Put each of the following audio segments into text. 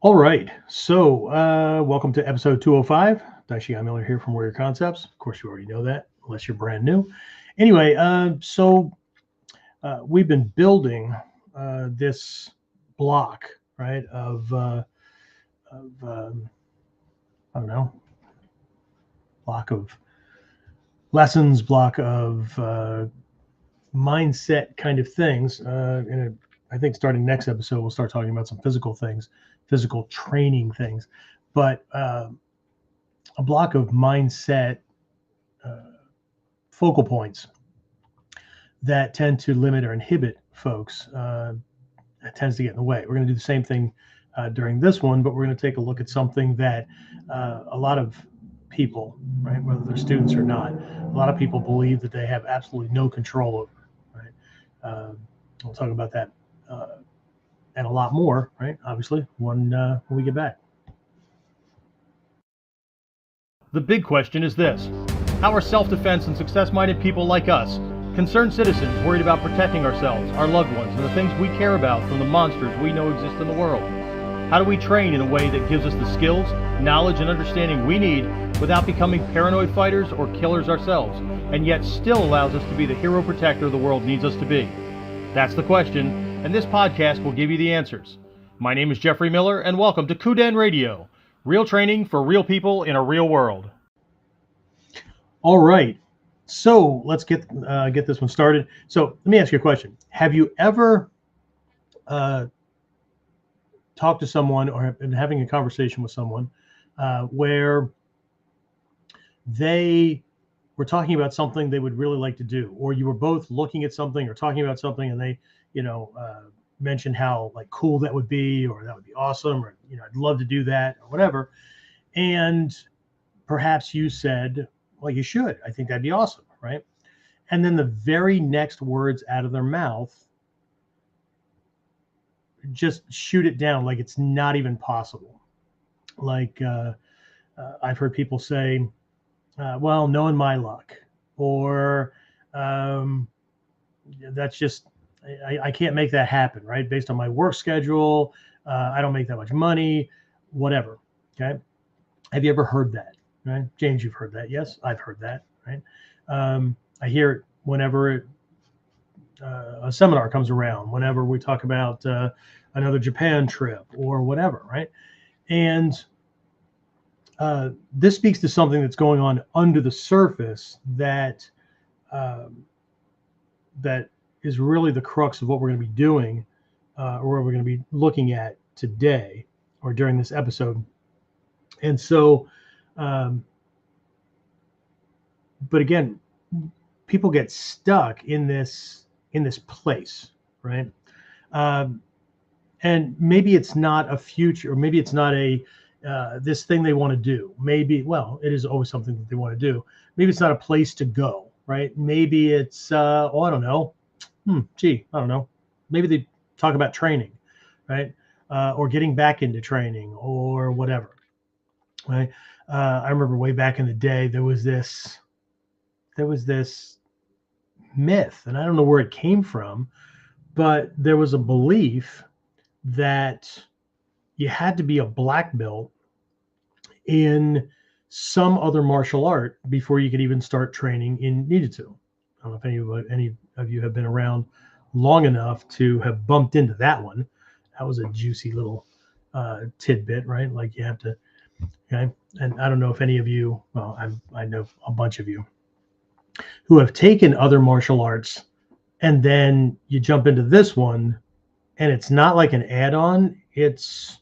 All right. Welcome to episode 205. Daishi Miller here from Warrior Concepts. Of course, you already know that, unless you're brand new. Anyway, we've been building this block, right, of I don't know, block of lessons, block of mindset kind of things. I think starting next episode, we'll start talking about some physical things, physical training things. But a block of mindset uh, focal points that tend to limit or inhibit folks. That tends to get in the way. We're going to do the same thing during this one, but we're going to take a look at something that a lot of people, right, whether they're students or not, a lot of people believe that they have absolutely no control over, right? We'll talk about that and a lot more, right? Obviously, when we get back. The big question is this: how are self-defense and success-minded people like us, concerned citizens worried about protecting ourselves, our loved ones, and the things we care about from the monsters we know exist in the world? How do we train in a way that gives us the skills, knowledge, and understanding we need without becoming paranoid fighters or killers ourselves, and yet still allows us to be the hero protector the world needs us to be? That's the question, and this podcast will give you the answers. My name is Jeffrey Miller, and welcome to KUDEN Radio. Real training for real people in a real world. All right. So let's get this one started. So let me ask you a question. Have you ever talked to someone or been having a conversation with someone where they were talking about something they would really like to do, or you were both looking at something or talking about something and they, mentioned how like cool that would be, or that would be awesome, or, I'd love to do that or whatever. And perhaps you said, well, you should, I think that'd be awesome. Right. And then the very next words out of their mouth just shoot it down like it's not even possible. Like I've heard people say, well, knowing my luck, or that's just, I can't make that happen, right? Based on my work schedule, I don't make that much money, whatever. Okay. Have you ever heard that? Right? James, you've heard that. Yes, I've heard that. Right. I hear it whenever a seminar comes around, whenever we talk about another Japan trip or whatever. Right. And this speaks to something that's going on under the surface that that is really the crux of what we're going to be doing, or what we're going to be looking at today or during this episode. And so, but again, people get stuck in this place, right? And maybe it's not a future, or maybe it's not a this thing they want to do. Maybe, well, it is always something that they want to do. Maybe it's not a place to go, right? Maybe it's, I don't know. I don't know. Maybe they talk about training, right? Or getting back into training or whatever, right? I remember way back in the day, there was this myth, and I don't know where it came from, but there was a belief that you had to be a black belt in some other martial art before you could even start training in Ninjutsu. I don't know if any of you have been around long enough to have bumped into that one. That was a juicy little tidbit, right? Like you have to, okay. And I don't know if any of you, well, I know a bunch of you who have taken other martial arts, and then you jump into this one, and it's not like an add-on. It's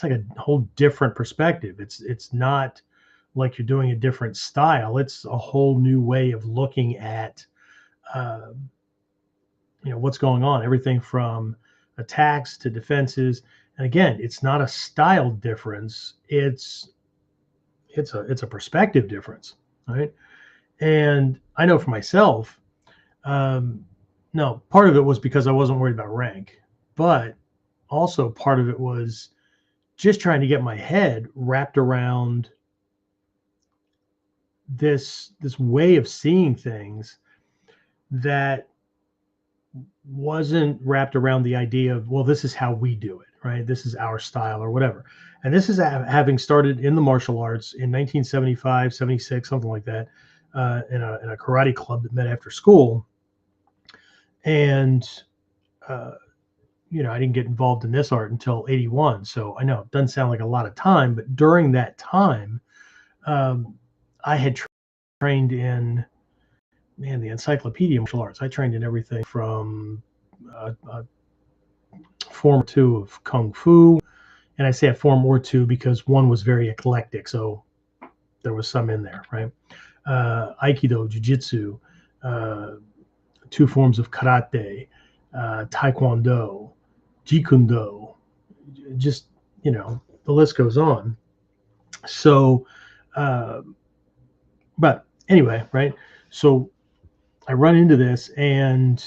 like a whole different perspective. It's not like you're doing a different style. It's a whole new way of looking at, what's going on. Everything from attacks to defenses. And again, it's not a style difference. It's a perspective difference, right? And I know for myself, no, part of it was because I wasn't worried about rank, but also part of it was just trying to get my head wrapped around this way of seeing things that wasn't wrapped around the idea of, well, this is how we do it, right? This is our style or whatever. And this is having started in the martial arts in 1975, 76, something like that, in a karate club that met after school. And, I didn't get involved in this art until 81. So I know it doesn't sound like a lot of time, but during that time, I had trained in, the Encyclopedia of Martial Arts. I trained in everything from form or two of Kung Fu. And I say a form or two because one was very eclectic. So there was some in there, right? Aikido, Jiu-Jitsu, 2 forms of karate, Taekwondo, Jikundo, just, the list goes on. So, but anyway, right? So I run into this, and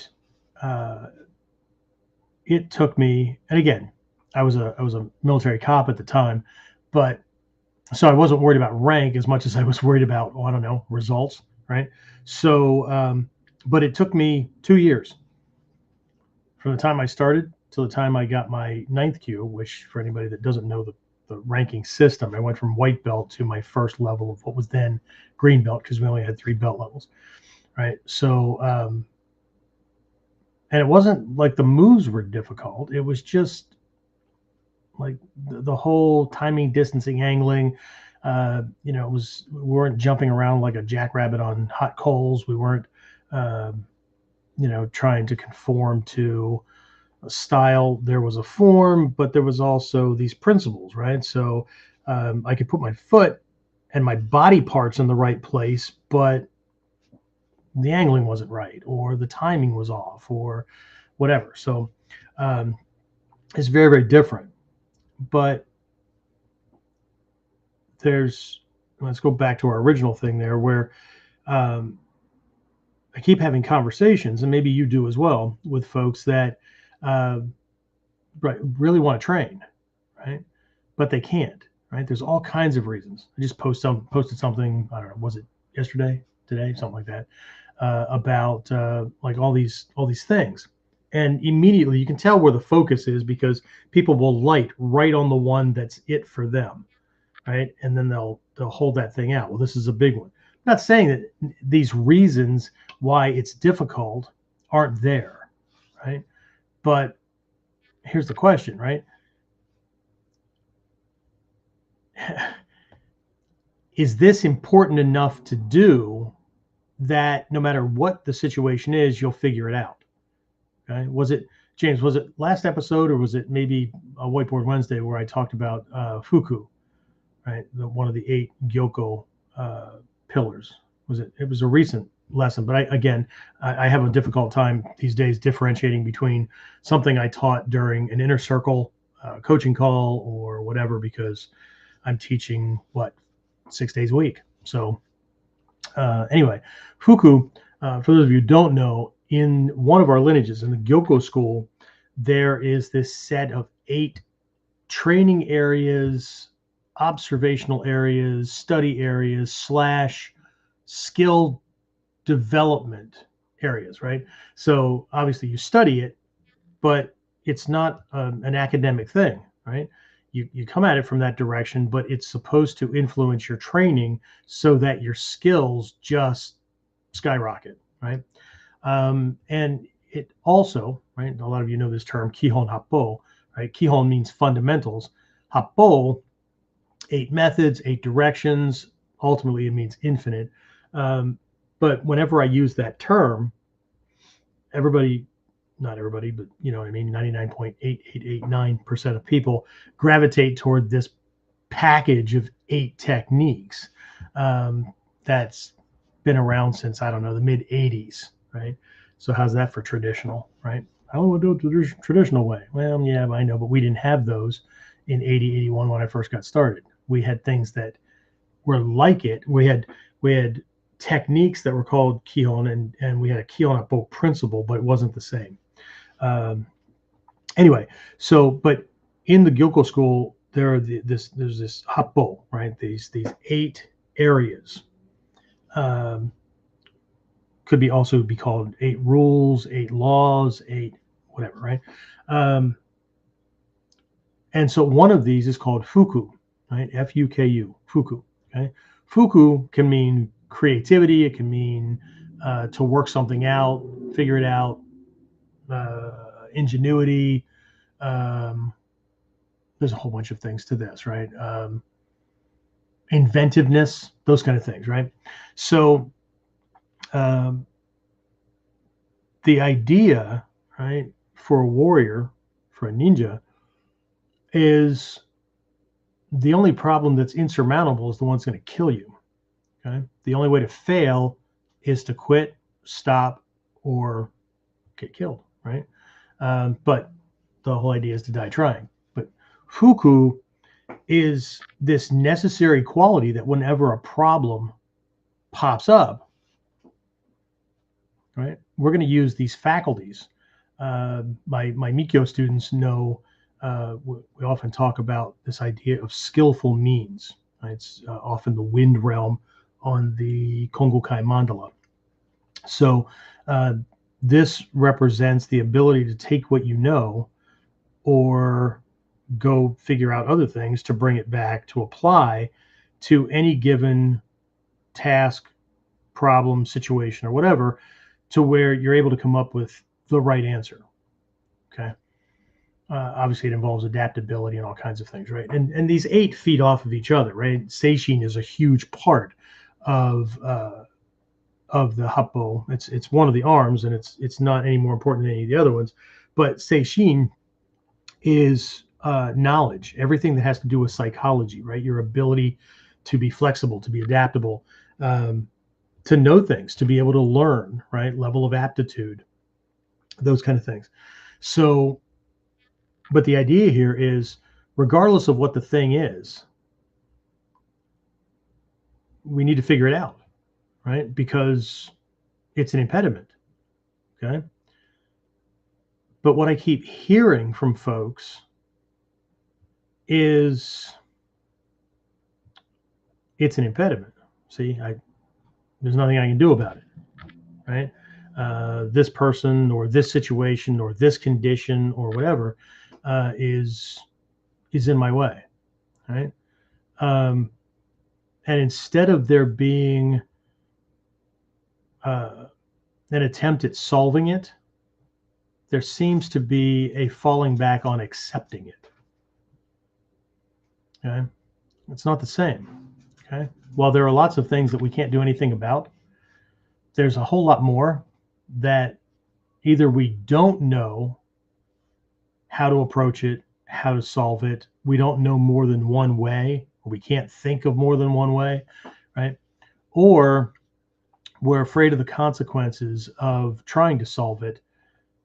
it took me, and again, I was a military cop at the time, but so I wasn't worried about rank as much as I was worried about, I don't know, results, right? So, but it took me 2 years from the time I started to the time I got my 9th Q, which for anybody that doesn't know the ranking system, I went from white belt to my first level of what was then green belt, because we only had 3 belt levels, right? So, and it wasn't like the moves were difficult. It was just like the whole timing, distancing, angling. We weren't jumping around like a jackrabbit on hot coals. We weren't, trying to conform to a style. There was a form, but there was also these principles, right? So I could put my foot and my body parts in the right place, but the angling wasn't right, or the timing was off, or whatever. So it's very, very different. But let's go back to our original thing there, where I keep having conversations, and maybe you do as well, with folks that really want to train, right? But they can't, right? There's all kinds of reasons. I just posted something, I don't know, was it yesterday, today, something like that, about like all these things. And immediately you can tell where the focus is, because people will light right on the one that's it for them, right? And then they'll hold that thing out. Well, this is a big one. I'm not saying that these reasons why it's difficult aren't there, right? But here's the question, right? Is this important enough to do that no matter what the situation is, you'll figure it out? Okay. Was it, James, was it last episode, or was it maybe a Whiteboard Wednesday where I talked about Fuku, right? One of the 8 Gyoko pillars. It was a recent lesson, but I have a difficult time these days differentiating between something I taught during an inner circle coaching call or whatever, because I'm teaching 6 days a week. So anyway, Fuku, for those of you who don't know, in one of our lineages in the Gyoko school, there is this set of 8 training areas, observational areas, study areas / skill development areas, right? So obviously you study it, but it's not an academic thing, right? You come at it from that direction, but it's supposed to influence your training so that your skills just skyrocket, right? And it also, right, a lot of you know this term, Kihon Happo, right? Kihon means fundamentals. Happo, 8 methods, 8 directions. Ultimately, it means infinite. But whenever I use that term, not everybody, but you know what I mean, 99.8889% of people gravitate toward this package of 8 techniques that's been around since, I don't know, the mid 80s, right? So how's that for traditional, right? I don't want to do it the traditional way. Well, yeah, I know, but we didn't have those in 80, 81 when I first got started. We had things that were like it. We had techniques that were called Kihon, and we had a Kihon Happo principle, but it wasn't the same. Anyway, so, but in the Gyoko school, there's this Happo, right? These 8 areas. Could be also be called 8 rules, 8 laws, 8 whatever, right? And so one of these is called fuku, right? Fuku, fuku. Okay, fuku can mean creativity. It can mean to work something out, figure it out, ingenuity. There's a whole bunch of things to this, right? Inventiveness, those kind of things, right? So the idea, right, for a warrior, for a ninja, is the only problem that's insurmountable is the one that's going to kill you. Okay. The only way to fail is to quit, stop, or get killed, right? But the whole idea is to die trying. But fuku is this necessary quality that whenever a problem pops up, right, we're going to use these faculties. My Mikyo students know we often talk about this idea of skillful means. Right? It's often the wind realm on the Kongokai mandala. So this represents the ability to take what you know or go figure out other things to bring it back to apply to any given task, problem, situation, or whatever, to where you're able to come up with the right answer. Okay. Obviously, it involves adaptability and all kinds of things, right? And these 8 feed off of each other, right? Seishin is a huge part of the happo. It's one of the arms, and it's not any more important than any of the other ones. But Seishin is knowledge, everything that has to do with psychology, right? Your ability to be flexible, to be adaptable, to know things, to be able to learn, right? Level of aptitude, those kind of things. So, but the idea here is, regardless of what the thing is, we need to figure it out, right? Because it's an impediment, okay? But what I keep hearing from folks is it's an impediment. See, there's nothing I can do about it, right? This person or this situation or this condition or whatever is in my way, right? And instead of there being an attempt at solving it, there seems to be a falling back on accepting it. Okay, it's not the same. Okay, while there are lots of things that we can't do anything about, there's a whole lot more that either we don't know how to approach it, how to solve it, we don't know more than one way, or we can't think of more than one way, right? Or we're afraid of the consequences of trying to solve it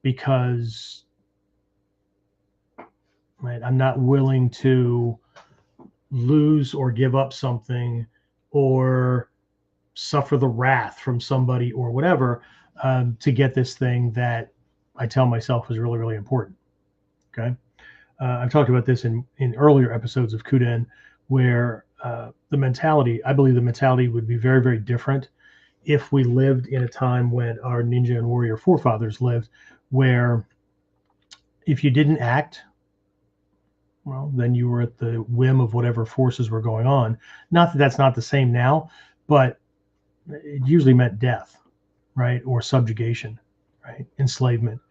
because, right, I'm not willing to lose or give up something or suffer the wrath from somebody or whatever to get this thing that I tell myself is really, really important. Okay. I've talked about this in earlier episodes of KUDEN, where the mentality, I believe the mentality would be very, very different if we lived in a time when our ninja and warrior forefathers lived, where if you didn't act, well, then you were at the whim of whatever forces were going on. Not that that's not the same now, but it usually meant death, right? Or subjugation, right? Enslavement,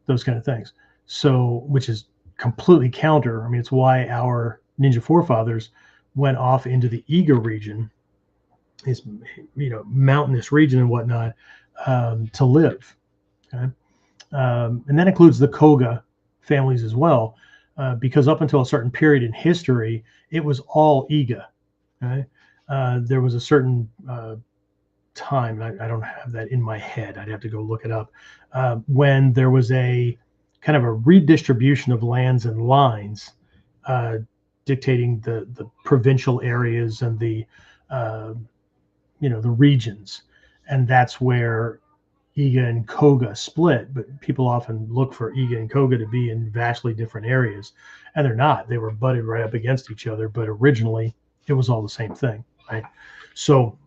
those kind of things. So, which is completely counter. I mean, it's why our ninja forefathers went off into the Iga region, this, mountainous region and whatnot, to live. Okay? And that includes the Koga families as well, because up until a certain period in history, it was all Iga. Okay? There was a certain time, I don't have that in my head, I'd have to go look it up, when there was a kind of a redistribution of lands and lines dictating the provincial areas and the regions, and that's where Iga and Koga split. But people often look for Iga and Koga to be in vastly different areas, and they're not. They were butted right up against each other, but originally it was all the same thing, right? So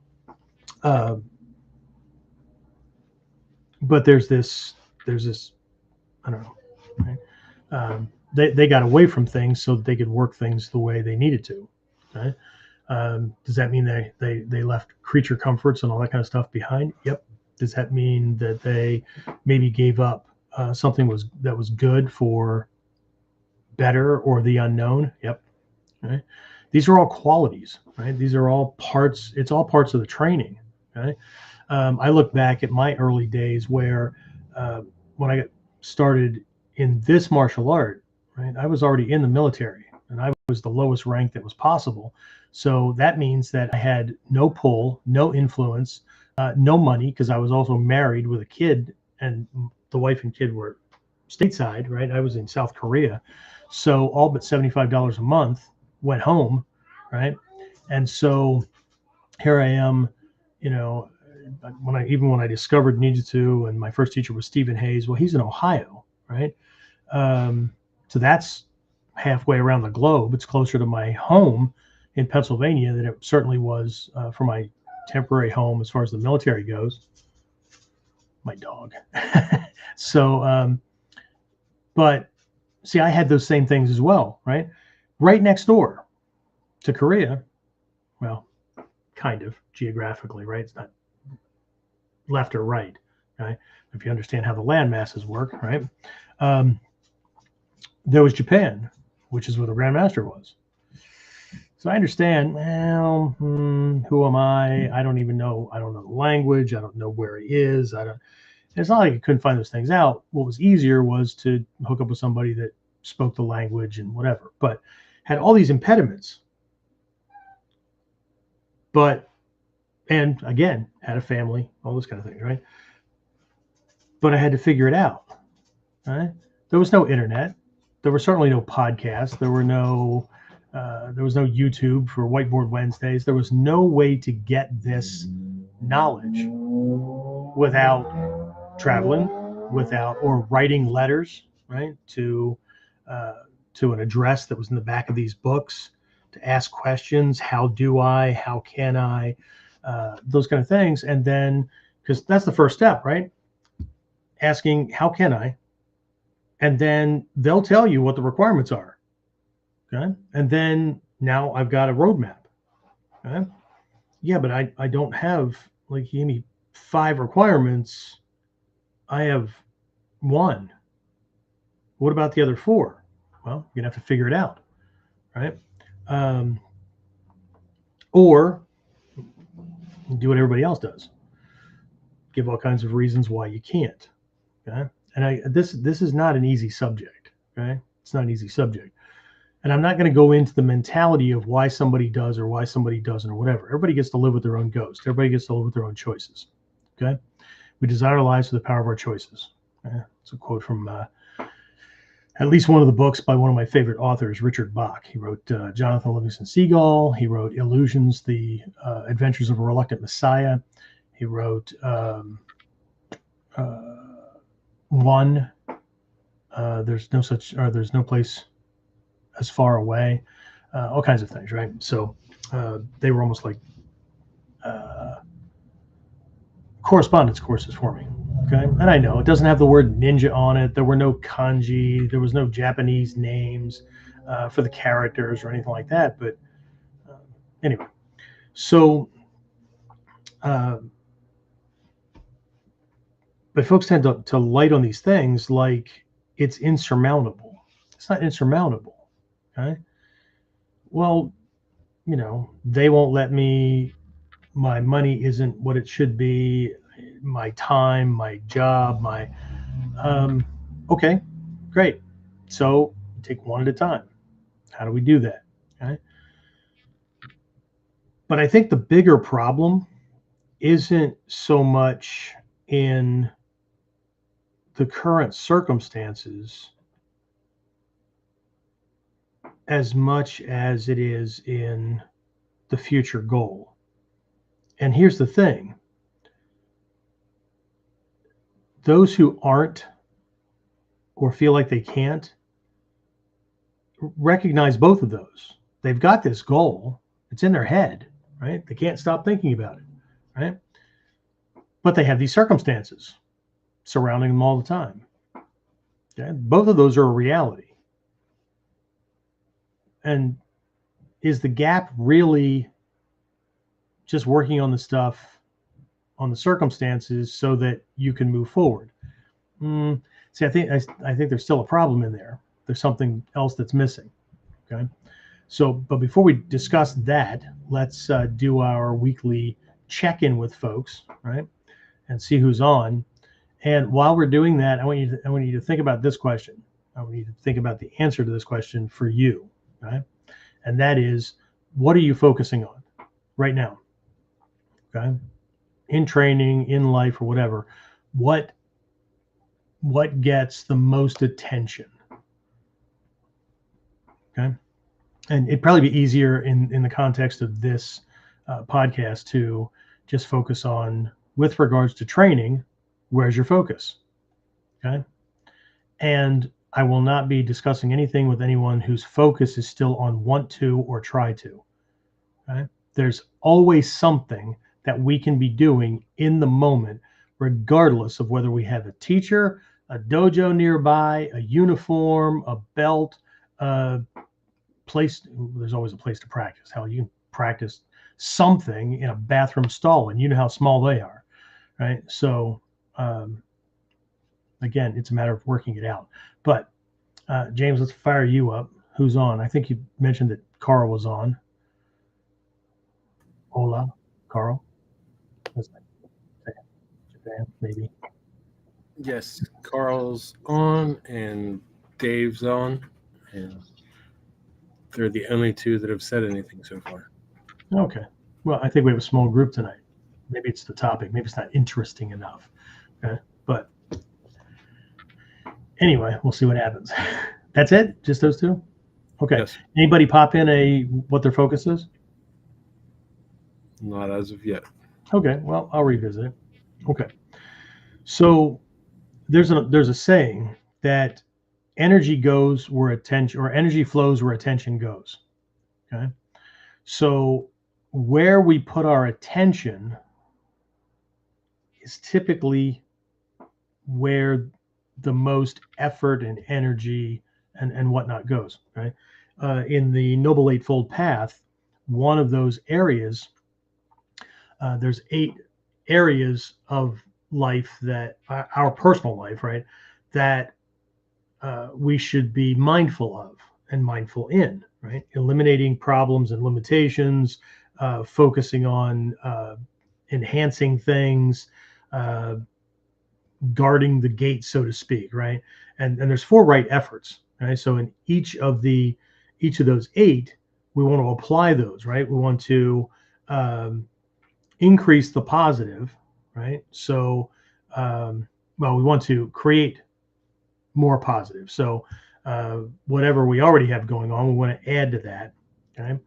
but there's this I don't know, right? they got away from things so that they could work things the way they needed to. Okay? Does that mean they left creature comforts and all that kind of stuff behind? Yep. Does that mean that they maybe gave up something that was good for better or the unknown? Yep. Right. These are all qualities, right? These are all parts. It's all parts of the training. Okay. I look back at my early days where when I got started in this martial art, right, I was already in the military and I was the lowest rank that was possible. So that means that I had no pull, no influence, no money, because I was also married with a kid, and the wife and kid were stateside, right? I was in South Korea. So all but $75 a month went home, right? And so here I am, you know, when I discovered Ninjutsu, and my first teacher was Stephen Hayes. Well, he's in Ohio, right? So that's halfway around the globe. It's closer to my home in Pennsylvania than it certainly was for my temporary home as far as the military goes. My dog. So, but see, I had those same things as well, right? Right next door to Korea. Well, kind of geographically, right? It's not left or right, right? If you understand how the land masses work, right? There was Japan, which is where the Grandmaster was. So I understand, well, who am I? I don't even know. I don't know the language. I don't know where he is. It's not like I couldn't find those things out. What was easier was to hook up with somebody that spoke the language and whatever, but had all these impediments. And again, had a family, all those kind of things, right? But I had to figure it out, right? There was no internet. There were certainly no podcasts. There was no YouTube for Whiteboard Wednesdays. There was no way to get this knowledge without traveling, or writing letters, right, to an address that was in the back of these books, to ask questions. How do I? How can I? Those kind of things. And then, because that's the first step, right? Asking, how can I? And then they'll tell you what the requirements are. Okay. And then now I've got a roadmap. Okay. Yeah, but I don't have, like, you give me 5 requirements. I have 1. What about the other 4? Well, you're gonna have to figure it out, right? Or do what everybody else does. Give all kinds of reasons why you can't. Okay. And this is not an easy subject. Okay. It's not an easy subject. And I'm not going to go into the mentality of why somebody does or why somebody doesn't or whatever. Everybody gets to live with their own ghost. Everybody gets to live with their own choices. Okay. We design our lives with the power of our choices. It's a quote from at least one of the books by one of my favorite authors, Richard Bach. He wrote Jonathan Livingston Seagull. He wrote Illusions, The Adventures of a Reluctant Messiah. He wrote One. There's no place as far away. All kinds of things, right? So they were almost like correspondence courses for me. Okay. And I know it doesn't have the word ninja on it. There were no kanji. There was no Japanese names for the characters or anything like that. But anyway, so, but folks tend to light on these things like it's insurmountable. It's not insurmountable. Okay. Well, they won't let me. My money isn't what it should be. My time, my job, okay, great. So take one at a time. How do we do that? Okay. But I think the bigger problem isn't so much in the current circumstances as much as it is in the future goal. And here's the thing. Those who aren't or feel like they can't recognize both of those. They've got this goal. It's in their head, right? They can't stop thinking about it, right? But they have these circumstances surrounding them all the time. Okay? Both of those are a reality. and is the gap really just working on the stuff, on the circumstances, so that you can move forward? See, I think there's still a problem in there. There's something else that's missing. Okay. So, but before we discuss that, let's do our weekly check-in with folks, right? And see who's on. And while we're doing that, I want you to think about this question. I want you to think about the answer to this question for you, right? And that is, what are you focusing on right now? Okay. In training, in life, or whatever, what gets the most attention? Okay. And it'd probably be easier in the context of this podcast to just focus on, with regards to training, where's your focus? Okay. And I will not be discussing anything with anyone whose focus is still on want to or try to. Okay. There's always something that we can be doing in the moment, regardless of whether we have a teacher, a dojo nearby, a uniform, a belt, place. There's always a place to practice. Hell, you can practice something in a bathroom stall, and you know how small they are, right? So again, it's a matter of working it out. But James, let's fire you up. Who's on? I think you mentioned that Carl was on. Hola, Carl. Japan, maybe. Yes, Carl's on and Dave's on, and they're the only two that have said anything so far. Okay. Well, I think we have a small group tonight. Maybe it's the topic. Maybe it's not interesting enough. Okay. But anyway, we'll see what happens. That's it? Just those two? Okay. Yes. Anybody pop in what their focus is? Not as of yet. Okay. Well, I'll revisit it. Okay. So there's a saying that energy goes where attention, or energy flows where attention goes. Okay. So where we put our attention is typically where the most effort and energy and whatnot goes, right? In the Noble Eightfold Path, one of those areas, there's 8 areas of life, that our personal life, right, that we should be mindful of and mindful in, right? Eliminating problems and limitations, focusing on enhancing things, guarding the gate, so to speak, right? And there's 4 right efforts, right? So in each of those 8, we want to apply those, right? We want to increase the positive, right? So, we want to create more positive. So whatever we already have going on, we want to add to that. Okay.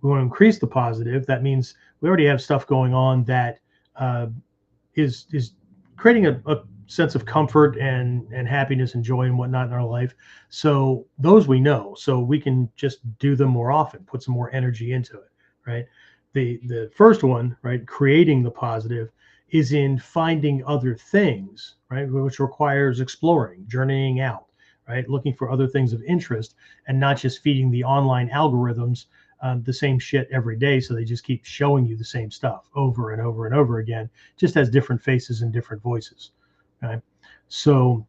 We want to increase the positive. That means we already have stuff going on that is creating a sense of comfort and happiness and joy and whatnot in our life. So those we know, so we can just do them more often, put some more energy into it, right? The first one, right, creating the positive, is in finding other things, right, which requires exploring, journeying out, right, looking for other things of interest, and not just feeding the online algorithms the same shit every day, so they just keep showing you the same stuff over and over and over again, just has different faces and different voices. Okay, so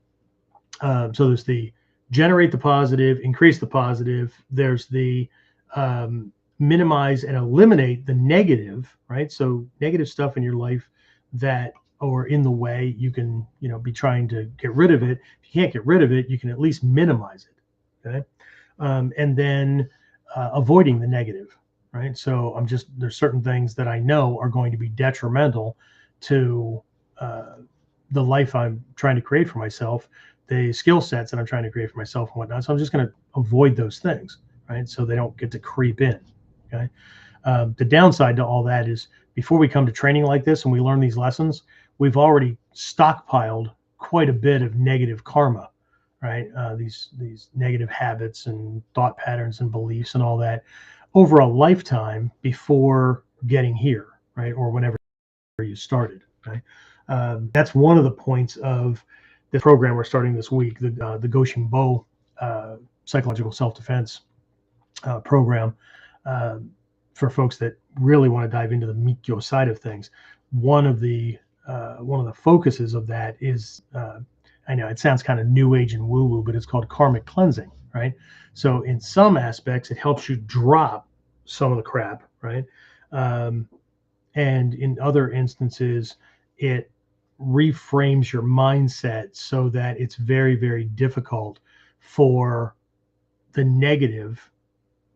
there's the generate the positive, increase the positive. There's the minimize and eliminate the negative, right? So negative stuff in your life that, or in the way, you can, be trying to get rid of it. If you can't get rid of it, you can at least minimize it. Okay. And then avoiding the negative, right? So there's certain things that I know are going to be detrimental to the life I'm trying to create for myself, the skill sets that I'm trying to create for myself and whatnot. So I'm just going to avoid those things, right? So they don't get to creep in. Okay. The downside to all that is, before we come to training like this and we learn these lessons, we've already stockpiled quite a bit of negative karma, right? These negative habits and thought patterns and beliefs and all that over a lifetime before getting here, right? Or whenever you started, right? That's one of the points of the program we're starting this week, the Goshin Bo psychological self-defense program for folks that really want to dive into the Mikyo side of things. One of the focuses of that is, I know it sounds kind of new age and woo woo, but it's called karmic cleansing, right? So in some aspects, it helps you drop some of the crap, right? And in other instances, it reframes your mindset so that it's very, very difficult for the negative,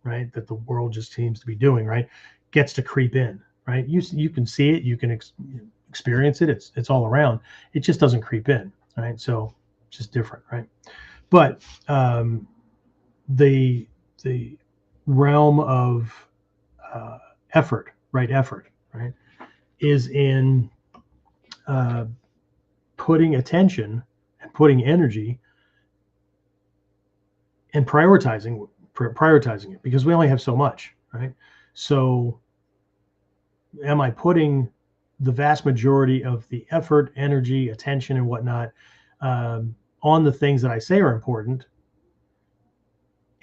right, that the world just seems to be doing, right, gets to creep in, right? You can see it, you can experience it. It's all around. It just doesn't creep in, right? So it's just different, right? But the realm of effort, right, is in putting attention and putting energy and prioritizing it, because we only have so much, right? So am I putting the vast majority of the effort, energy, attention, and whatnot on the things that I say are important,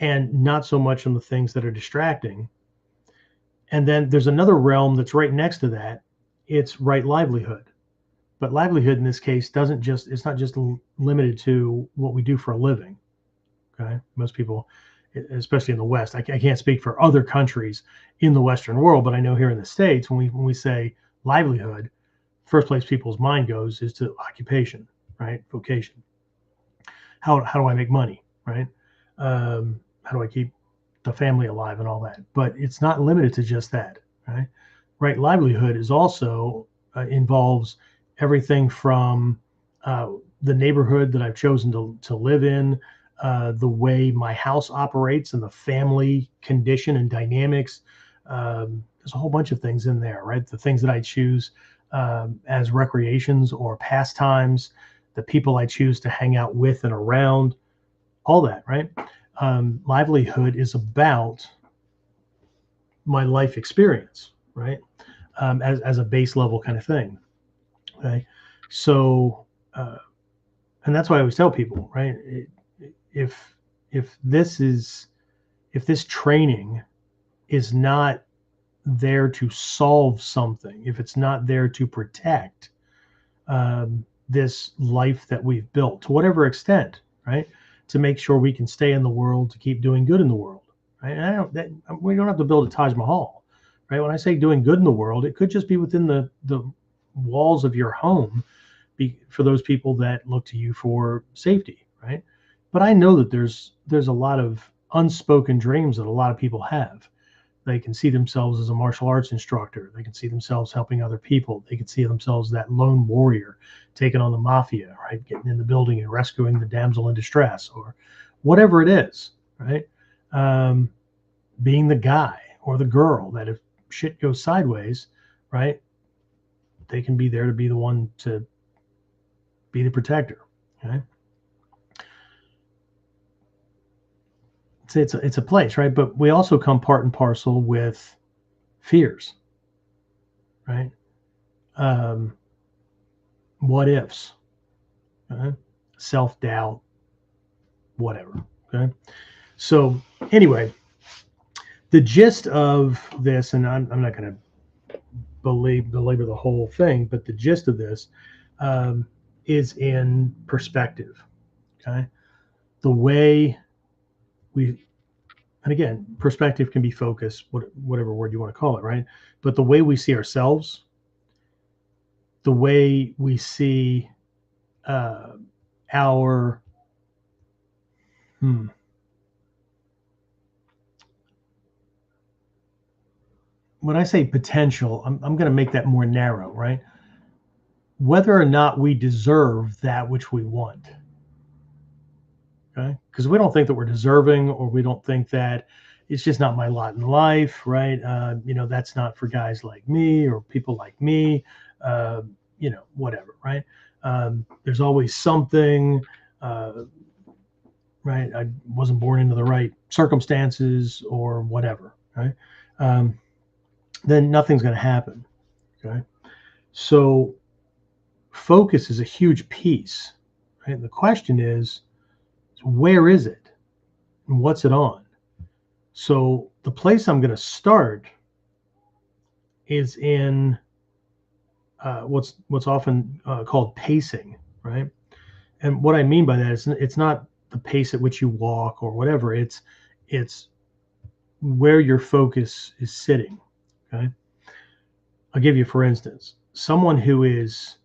and not so much on the things that are distracting? And then there's another realm that's right next to that. It's right livelihood. But livelihood in this case it's not just limited to what we do for a living. Okay. Most people, especially in the West, I can't speak for other countries in the Western world, but I know here in the States, when we say livelihood, first place people's mind goes is to occupation, right? Vocation. How do I make money, right? How do I keep the family alive and all that? But it's not limited to just that, right? Right livelihood is also involves everything from the neighborhood that I've chosen to live in, the way my house operates and the family condition and dynamics. There's a whole bunch of things in there, right? The things that I choose as recreations or pastimes, the people I choose to hang out with and around, all that, right? Livelihood is about my life experience, right? As a base level kind of thing. Okay. So, and that's why I always tell people, right? If this training is not there to solve something, if it's not there to protect this life that we've built to whatever extent, right? To make sure we can stay in the world, to keep doing good in the world, right? And we don't have to build a Taj Mahal, right? When I say doing good in the world, it could just be within the walls of your home, for those people that look to you for safety, right? But I know that there's a lot of unspoken dreams that a lot of people have. They can see themselves as a martial arts instructor. They can see themselves helping other people. They can see themselves that lone warrior taking on the mafia, right? Getting in the building and rescuing the damsel in distress, or whatever it is, right? Being the guy or the girl that if shit goes sideways, right, they can be there to be the one to be the protector, okay? It's a place, right? But we also come part and parcel with fears, right? What ifs, okay? Self-doubt, whatever, okay? So anyway, the gist of this, and I'm not going to belabor the whole thing, but the gist of this is in perspective, okay? The way and again, perspective can be focus, whatever word you want to call it, right? But the way we see ourselves, the way we see our when I say potential, I'm going to make that more narrow, right? Whether or not we deserve that which we want. Okay, because we don't think that we're deserving, or we don't think that it's just not my lot in life, right? That's not for guys like me or people like me, whatever, right? There's always something, right? I wasn't born into the right circumstances or whatever, right? Then nothing's going to happen, okay? So focus is a huge piece, right? And the question is, where is it? And what's it on? So the place I'm going to start is in what's often called pacing, right? And what I mean by that is it's not the pace at which you walk or whatever. It's where your focus is sitting. Okay. I'll give you, for instance, someone who is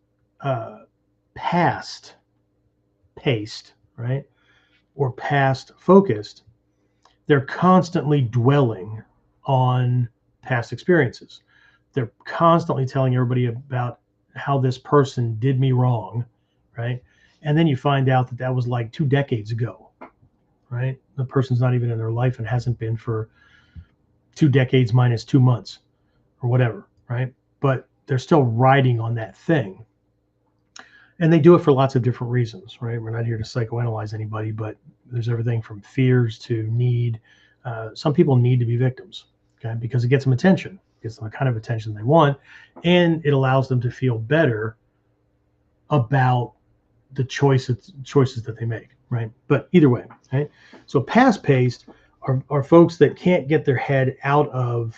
past paced, right, or past focused, they're constantly dwelling on past experiences. They're constantly telling everybody about how this person did me wrong, right? And then you find out that that was like 2 decades ago, right? The person's not even in their life and hasn't been for 2 decades minus 2 months or whatever, right? But they're still riding on that thing. And they do it for lots of different reasons, right? We're not here to psychoanalyze anybody, but there's everything from fears to need. Some people need to be victims, okay, because it gets them attention, gets them the kind of attention they want, and it allows them to feel better about the choices that they make, right? But either way, right? So past-paced are folks that can't get their head out of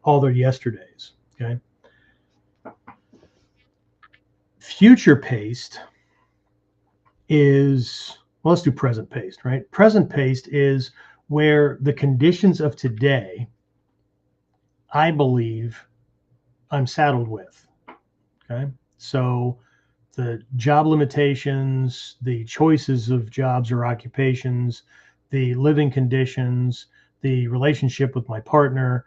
all their yesterdays, okay? Future-paced is, well, let's do present-paced, right? Present-paced is where the conditions of today, I believe, I'm saddled with, okay? So the job limitations, the choices of jobs or occupations, the living conditions, the relationship with my partner,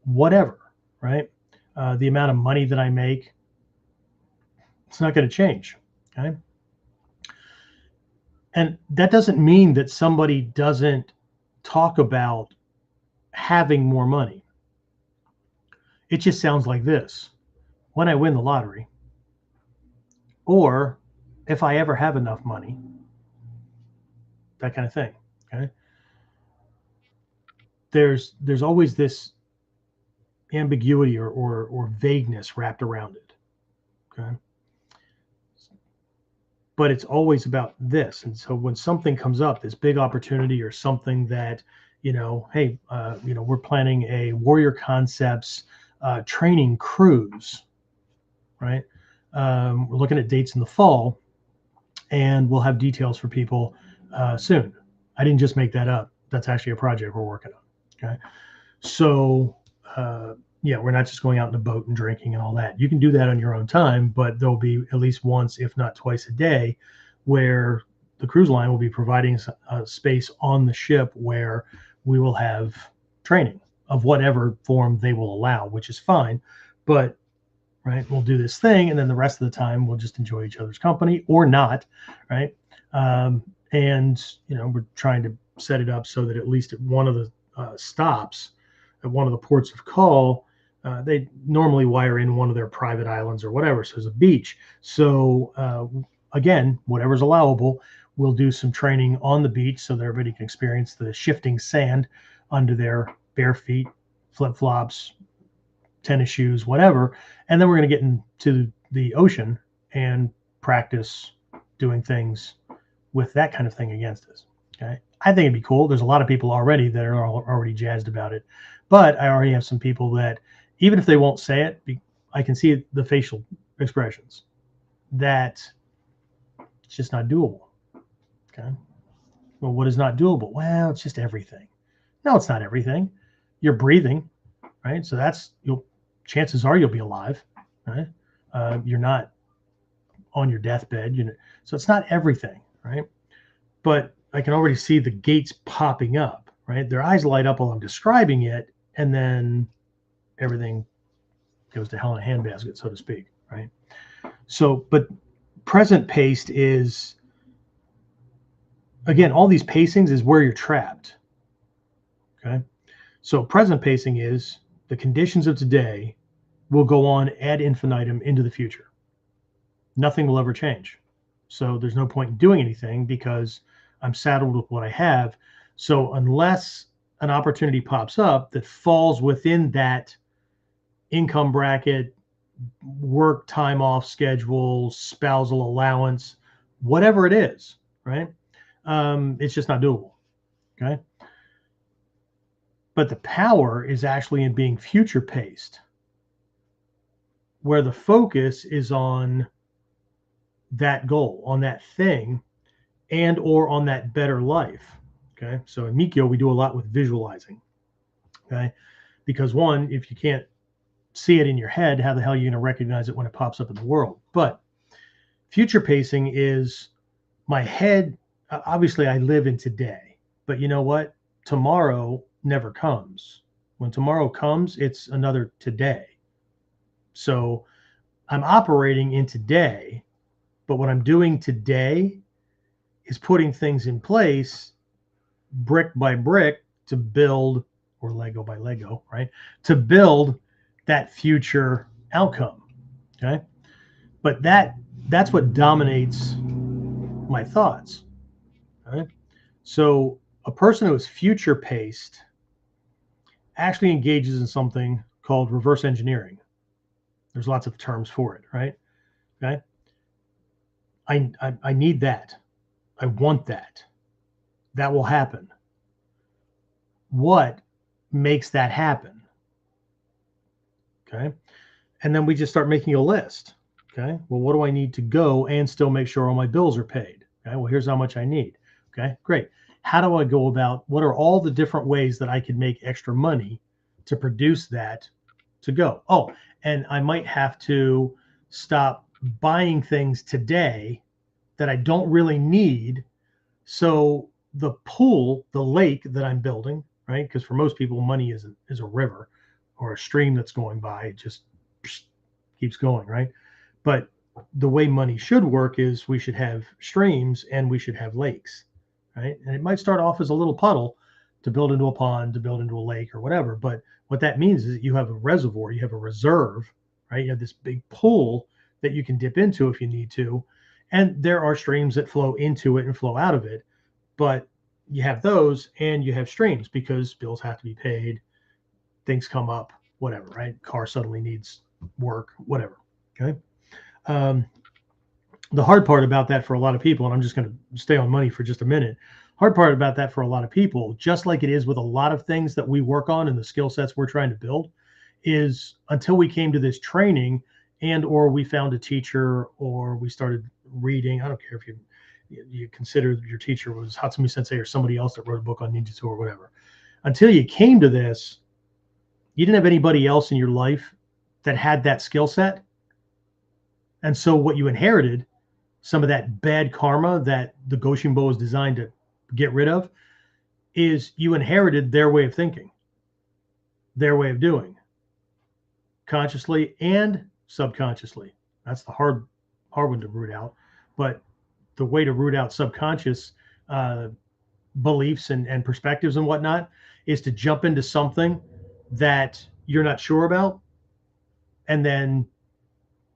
whatever, right? The amount of money that I make, it's not going to change, okay? And that doesn't mean that somebody doesn't talk about having more money. It just sounds like this: when I win the lottery, or if I ever have enough money, that kind of thing, okay? There's always this ambiguity or vagueness wrapped around it, okay? But it's always about this. And so when something comes up, this big opportunity or something that, hey, we're planning a Warrior Concepts training cruise, right? We're looking at dates in the fall, and we'll have details for people soon. I didn't just make that up. That's actually a project we're working on, okay? So, yeah, we're not just going out in a boat and drinking and all that. You can do that on your own time, but there'll be at least once, if not twice a day, where the cruise line will be providing a space on the ship where we will have training of whatever form they will allow, which is fine. But, right, we'll do this thing, and then the rest of the time we'll just enjoy each other's company or not, right? And, we're trying to set it up so that at least at one of the stops, at one of the ports of call, they normally wire in one of their private islands or whatever. So there's a beach. So again, whatever's allowable, we'll do some training on the beach so that everybody can experience the shifting sand under their bare feet, flip-flops, tennis shoes, whatever. And then we're going to get into the ocean and practice doing things with that kind of thing against us. Okay. I think it'd be cool. There's a lot of people already that are already jazzed about it, but I already have some people that, even if they won't say it, I can see the facial expressions that it's just not doable. Okay. Well, what is not doable? Well, it's just everything. No, it's not everything. You're breathing, right? So chances are you'll be alive, right? You're not on your deathbed, so it's not everything, right? But I can already see the gates popping up, right? Their eyes light up while I'm describing it, and then everything goes to hell in a handbasket, so to speak, right? So, but present paced is, again, all these pacings is where you're trapped, okay? So present pacing is the conditions of today will go on ad infinitum into the future. Nothing will ever change. So there's no point in doing anything because I'm saddled with what I have. So unless an opportunity pops up that falls within that income bracket, work time off schedule, spousal allowance, whatever it is, right? It's just not doable. Okay. But the power is actually in being future paced, where the focus is on that goal, on that thing, and or on that better life. Okay. So in Mikyo, we do a lot with visualizing. Okay. Because one, if you can't see it in your head, how the hell are you going to recognize it when it pops up in the world? But future pacing is my head. Obviously, I live in today, but you know what? Tomorrow never comes. When tomorrow comes, it's another today. So I'm operating in today, but what I'm doing today is putting things in place brick by brick to build, or Lego by Lego, right? To build that future outcome. Okay. But that's what dominates my thoughts. Right? So a person who is future paced actually engages in something called reverse engineering. There's lots of terms for it, right? Okay. I need that. I want that. That will happen. What makes that happen? Okay. And then we just start making a list. Okay. Well, what do I need to go and still make sure all my bills are paid? Okay. Well, here's how much I need. Okay. Great. How do I go about, what are all the different ways that I could make extra money to produce that to go? Oh, and I might have to stop buying things today that I don't really need. So the pool, the lake that I'm building, right? Because for most people, money is a river or a stream that's going by. It just keeps going, right? But the way money should work is we should have streams and we should have lakes, right? And it might start off as a little puddle to build into a pond, to build into a lake or whatever. But what that means is that you have a reservoir, you have a reserve, right? You have this big pool that you can dip into if you need to. And there are streams that flow into it and flow out of it. But you have those and you have streams because bills have to be paid, things come up, whatever, right? Car suddenly needs work, whatever. Okay. The hard part about that for a lot of people, and I'm just going to stay on money for just a minute. Hard part about that for a lot of people, just like it is with a lot of things that we work on and the skill sets we're trying to build, is until we came to this training and or we found a teacher or we started reading. I don't care if you consider your teacher was Hatsumi Sensei or somebody else that wrote a book on Ninjutsu or whatever. Until you came to this, you didn't have anybody else in your life that had that skill set. And so what you inherited, some of that bad karma that the Goshinbo is designed to get rid of, is you inherited their way of thinking, their way of doing, consciously and subconsciously. That's the hard one to root out. But the way to root out subconscious beliefs and perspectives and whatnot is to jump into something that you're not sure about. And then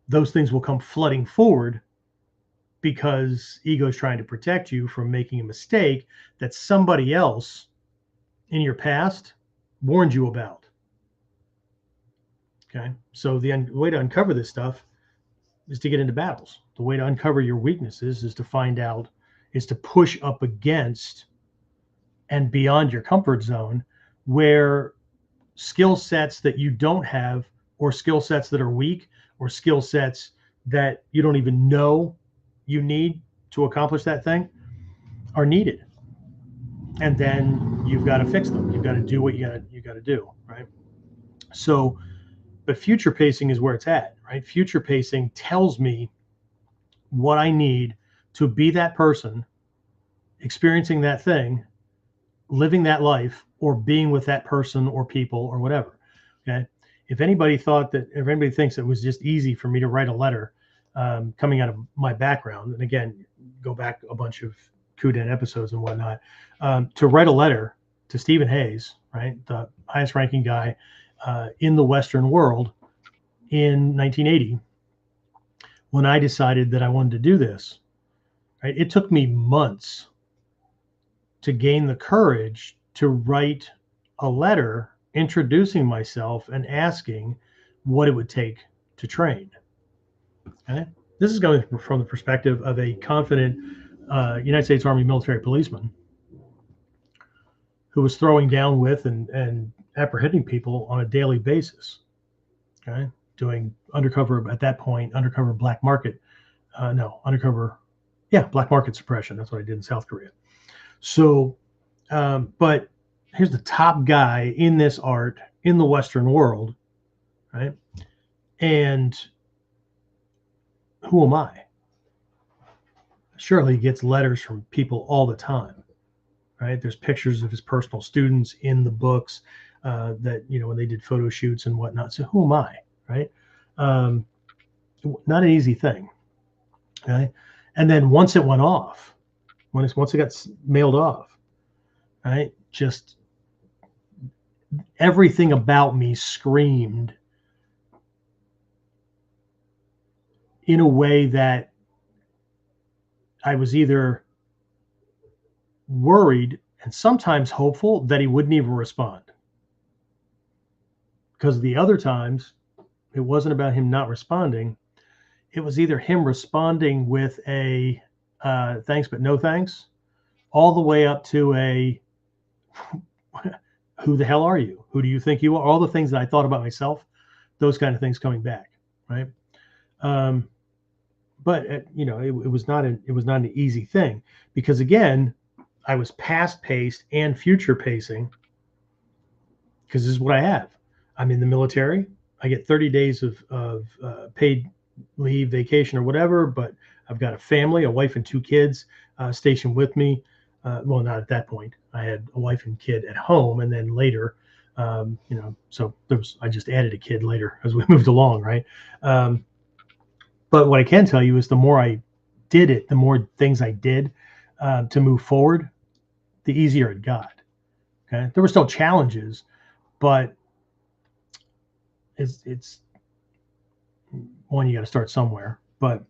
those things will come flooding forward because ego is trying to protect you from making a mistake that somebody else in your past warned you about. Okay. So the way to uncover this stuff is to get into battles. The way to uncover your weaknesses is to find out, is to push up against and beyond your comfort zone where skill sets that you don't have, or skill sets that are weak, or skill sets that you don't even know you need to accomplish that thing, are needed. And then you've got to fix them. You've got to do what you got to do, right? So, but future pacing is where it's at, right? Future pacing tells me what I need to be that person, experiencing that thing, living that life, or being with that person or people or whatever. Okay. If anybody thinks it was just easy for me to write a letter coming out of my background, and again, go back a bunch of KUDEN episodes and whatnot, to write a letter to Stephen Hayes, right, the highest ranking guy in the Western world in 1980, when I decided that I wanted to do this, right, it took me months to gain the courage to write a letter introducing myself and asking what it would take to train. Okay? This is going from the perspective of a confident United States Army military policeman who was throwing down with and apprehending people on a daily basis. Okay, doing undercover at that point, undercover black market, black market suppression. That's what I did in South Korea. So, but here's the top guy in this art in the Western world, right? And who am I? Surely he gets letters from people all the time, right? There's pictures of his personal students in the books that, when they did photo shoots and whatnot. So who am I, right? Not an easy thing, okay? And then once it went off, once it got mailed off, right? Just everything about me screamed in a way that I was either worried and sometimes hopeful that he wouldn't even respond. Because the other times, it wasn't about him not responding. It was either him responding with a thanks but no thanks, all the way up to a who the hell are you? Who do you think you are? All the things that I thought about myself, those kind of things coming back, right? But it was not an easy thing, because again, I was past paced and future pacing, because this is what I have. I'm in the military. I get 30 days of paid leave, vacation, or whatever, but I've got a family, a wife and 2 kids stationed with me. Well, not at that point. I had a wife and kid at home, and then later, so I just added a kid later as we moved along, right? But what I can tell you is the more I did it, the more things I did to move forward, the easier it got. Okay, there were still challenges, but it's one, you got to start somewhere. But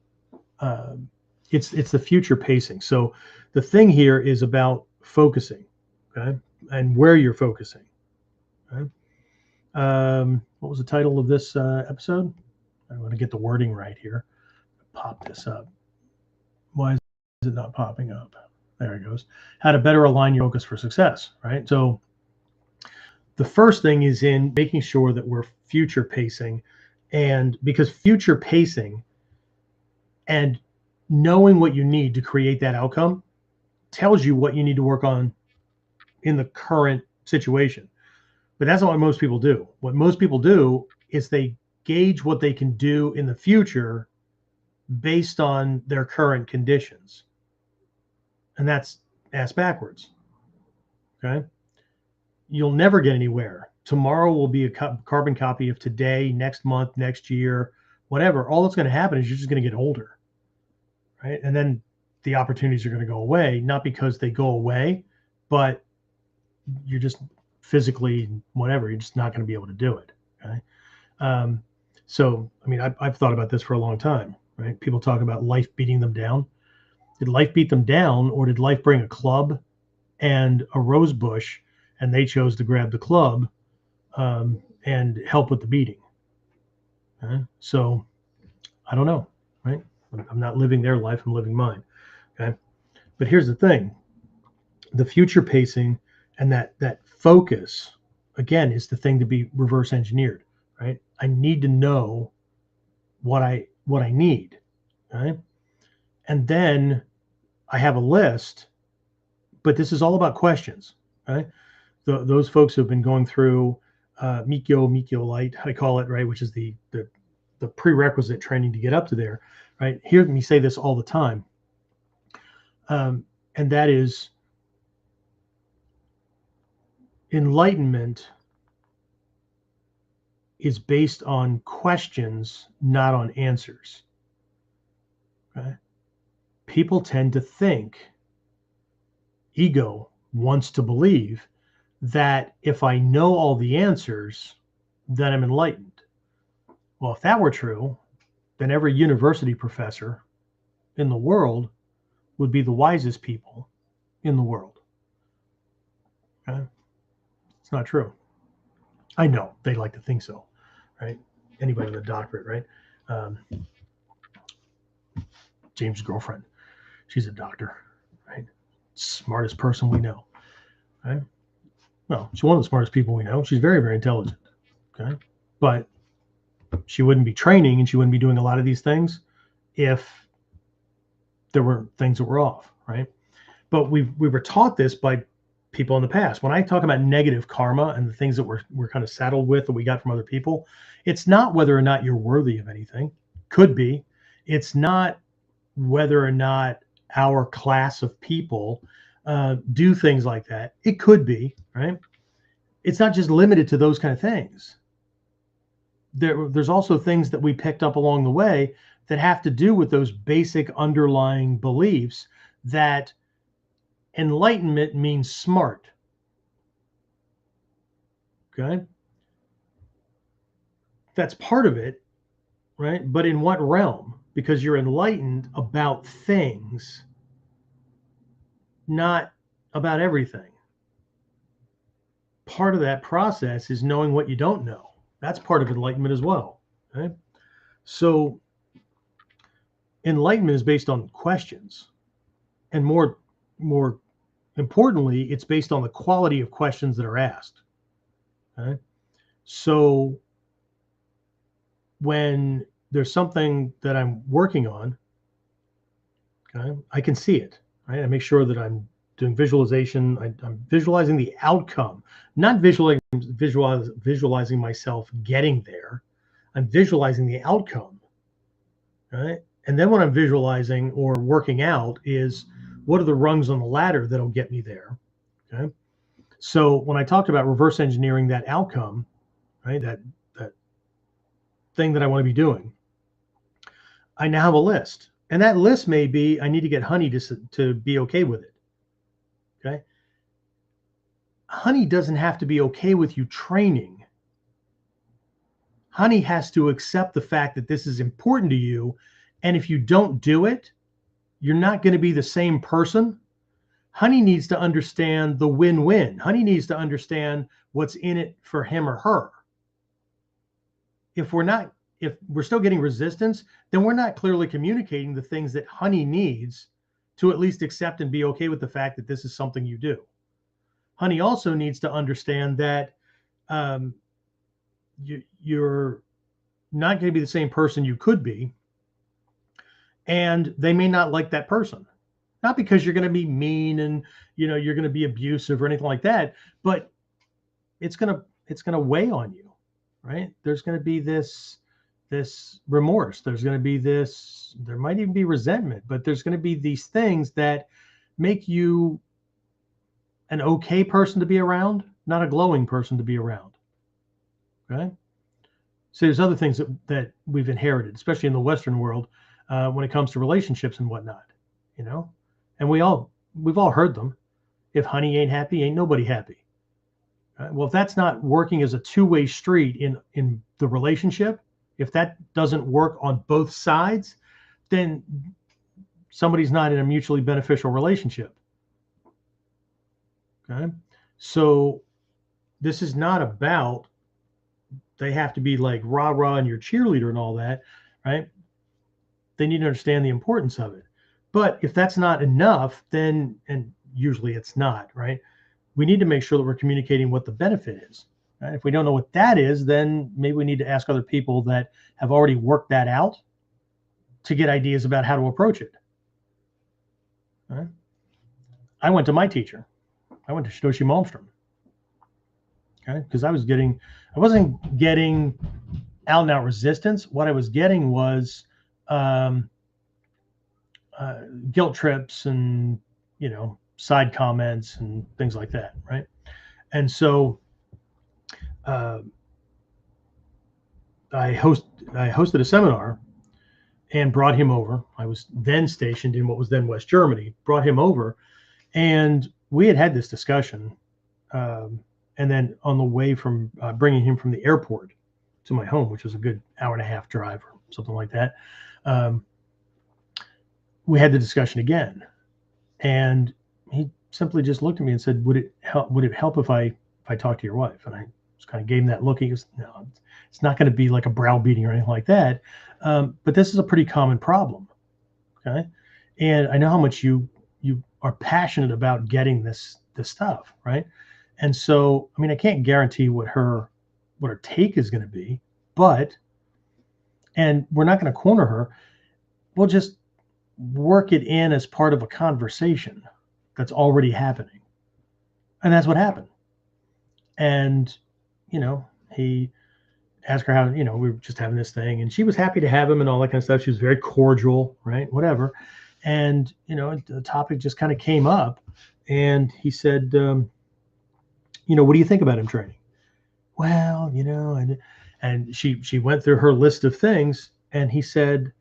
it's the future pacing. So the thing here is about focusing, okay, and where you're focusing. Okay? What was the title of this episode? I want to get the wording right here. Pop this up. Why is it not popping up? There it goes. How to better align your focus for success, right? So the first thing is in making sure that we're future pacing, and because future pacing and knowing what you need to create that outcome tells you what you need to work on in the current situation. But that's not what most people do. What most people do is they gauge what they can do in the future based on their current conditions. And that's ass backwards. Okay. You'll never get anywhere. Tomorrow will be a carbon copy of today, next month, next year, whatever. All that's going to happen is you're just going to get older. Right. And then the opportunities are going to go away, not because they go away, but you're just physically, whatever, you're just not going to be able to do it. Okay. So, I mean, I've thought about this for a long time, right? People talk about life beating them down. Did life beat them down, or did life bring a club and a rose bush, and they chose to grab the club and help with the beating? Okay? So I don't know, right? I'm not living their life, I'm living mine. Okay. But here's the thing. The future pacing and that focus, again, is the thing to be reverse engineered, right? I need to know what I need, right? And then I have a list, but this is all about questions, right? Those folks who have been going through Mikyo Light, I call it, right, which is the prerequisite training to get up to there, right? Hear me say this all the time, and that is enlightenment is based on questions, not on answers. Okay? People tend to think, ego wants to believe, that if I know all the answers, then I'm enlightened. Well, if that were true, then every university professor in the world would be the wisest people in the world. Okay? It's not true. I know they like to think so, right? Anybody with a doctorate, right? James' girlfriend, she's a doctor, right? Smartest person we know, right? Well, she's one of the smartest people we know. She's very, very intelligent. Okay. But she wouldn't be training and she wouldn't be doing a lot of these things if there were things that were off, right? But we were taught this by people in the past. When I talk about negative karma and the things that we're kind of saddled with that we got from other people, it's not whether or not you're worthy of anything. Could be. It's not whether or not our class of people do things like that. It could be, right? It's not just limited to those kind of things. There's also things that we picked up along the way that have to do with those basic underlying beliefs that enlightenment means smart. Okay. That's part of it, right? But in what realm? Because you're enlightened about things, not about everything. Part of that process is knowing what you don't know. That's part of enlightenment as well. Okay? So enlightenment is based on questions, and more importantly, it's based on the quality of questions that are asked. Okay? So when there's something that I'm working on, okay, I can see it. Right? I make sure that I'm doing visualization. I'm visualizing the outcome, not visualizing myself getting there. I'm visualizing the outcome. Right? And then what I'm visualizing or working out is what are the rungs on the ladder that'll get me there. Okay. So when I talked about reverse engineering that outcome, right, that thing that I want to be doing, I now have a list. And that list may be, I need to get Honey to be okay with it. Okay. Honey doesn't have to be okay with you training. Honey has to accept the fact that this is important to you. And if you don't do it, you're not going to be the same person. Honey needs to understand the win-win. Honey needs to understand what's in it for him or her. If we're still getting resistance, then we're not clearly communicating the things that Honey needs to at least accept and be okay with the fact that this is something you do. Honey also needs to understand that you're not going to be the same person you could be, and they may not like that person. Not because you're going to be mean and you're going to be abusive or anything like that, but it's going to weigh on you, right? There's going to be this remorse. There's going to be there might even be resentment, but there's going to be these things that make you an okay person to be around, not a glowing person to be around. Okay. So there's other things that we've inherited, especially in the Western world, when it comes to relationships and whatnot, and we've all heard them. If honey ain't happy, ain't nobody happy. Well, if that's not working as a two-way street in the relationship, if that doesn't work on both sides, then somebody's not in a mutually beneficial relationship. Okay. So this is not about they have to be like rah-rah and your cheerleader and all that, right? They need to understand the importance of it. But if that's not enough, then, and usually it's not, right? We need to make sure that we're communicating what the benefit is. Right? If we don't know what that is, then maybe we need to ask other people that have already worked that out to get ideas about how to approach it. Right? I went to my teacher. I went to Shitoshi Malmstrom. Okay, because I wasn't getting out and out resistance. What I was getting was guilt trips and side comments and things like that, right? And so I hosted a seminar and brought him over. I was then stationed in what was then West Germany. Brought him over, and we had this discussion. And then on the way from bringing him from the airport to my home, which was a good hour and a half drive or something like that, we had the discussion again. And he simply just looked at me and said, would it help if I talk to your wife? And I just kind of gave him that look. He goes, no, it's not going to be like a browbeating or anything like that. But this is a pretty common problem. Okay. And I know how much you are passionate about getting this stuff, right? And so, I mean, I can't guarantee what her take is going to be, but, and we're not going to corner her. We'll just work it in as part of a conversation that's already happening. And that's what happened. And, he asked her how, we were just having this thing, and she was happy to have him and all that kind of stuff. She was very cordial, right? Whatever. And, the topic just kind of came up, and he said, what do you think about him training? Well, and she went through her list of things, and he said,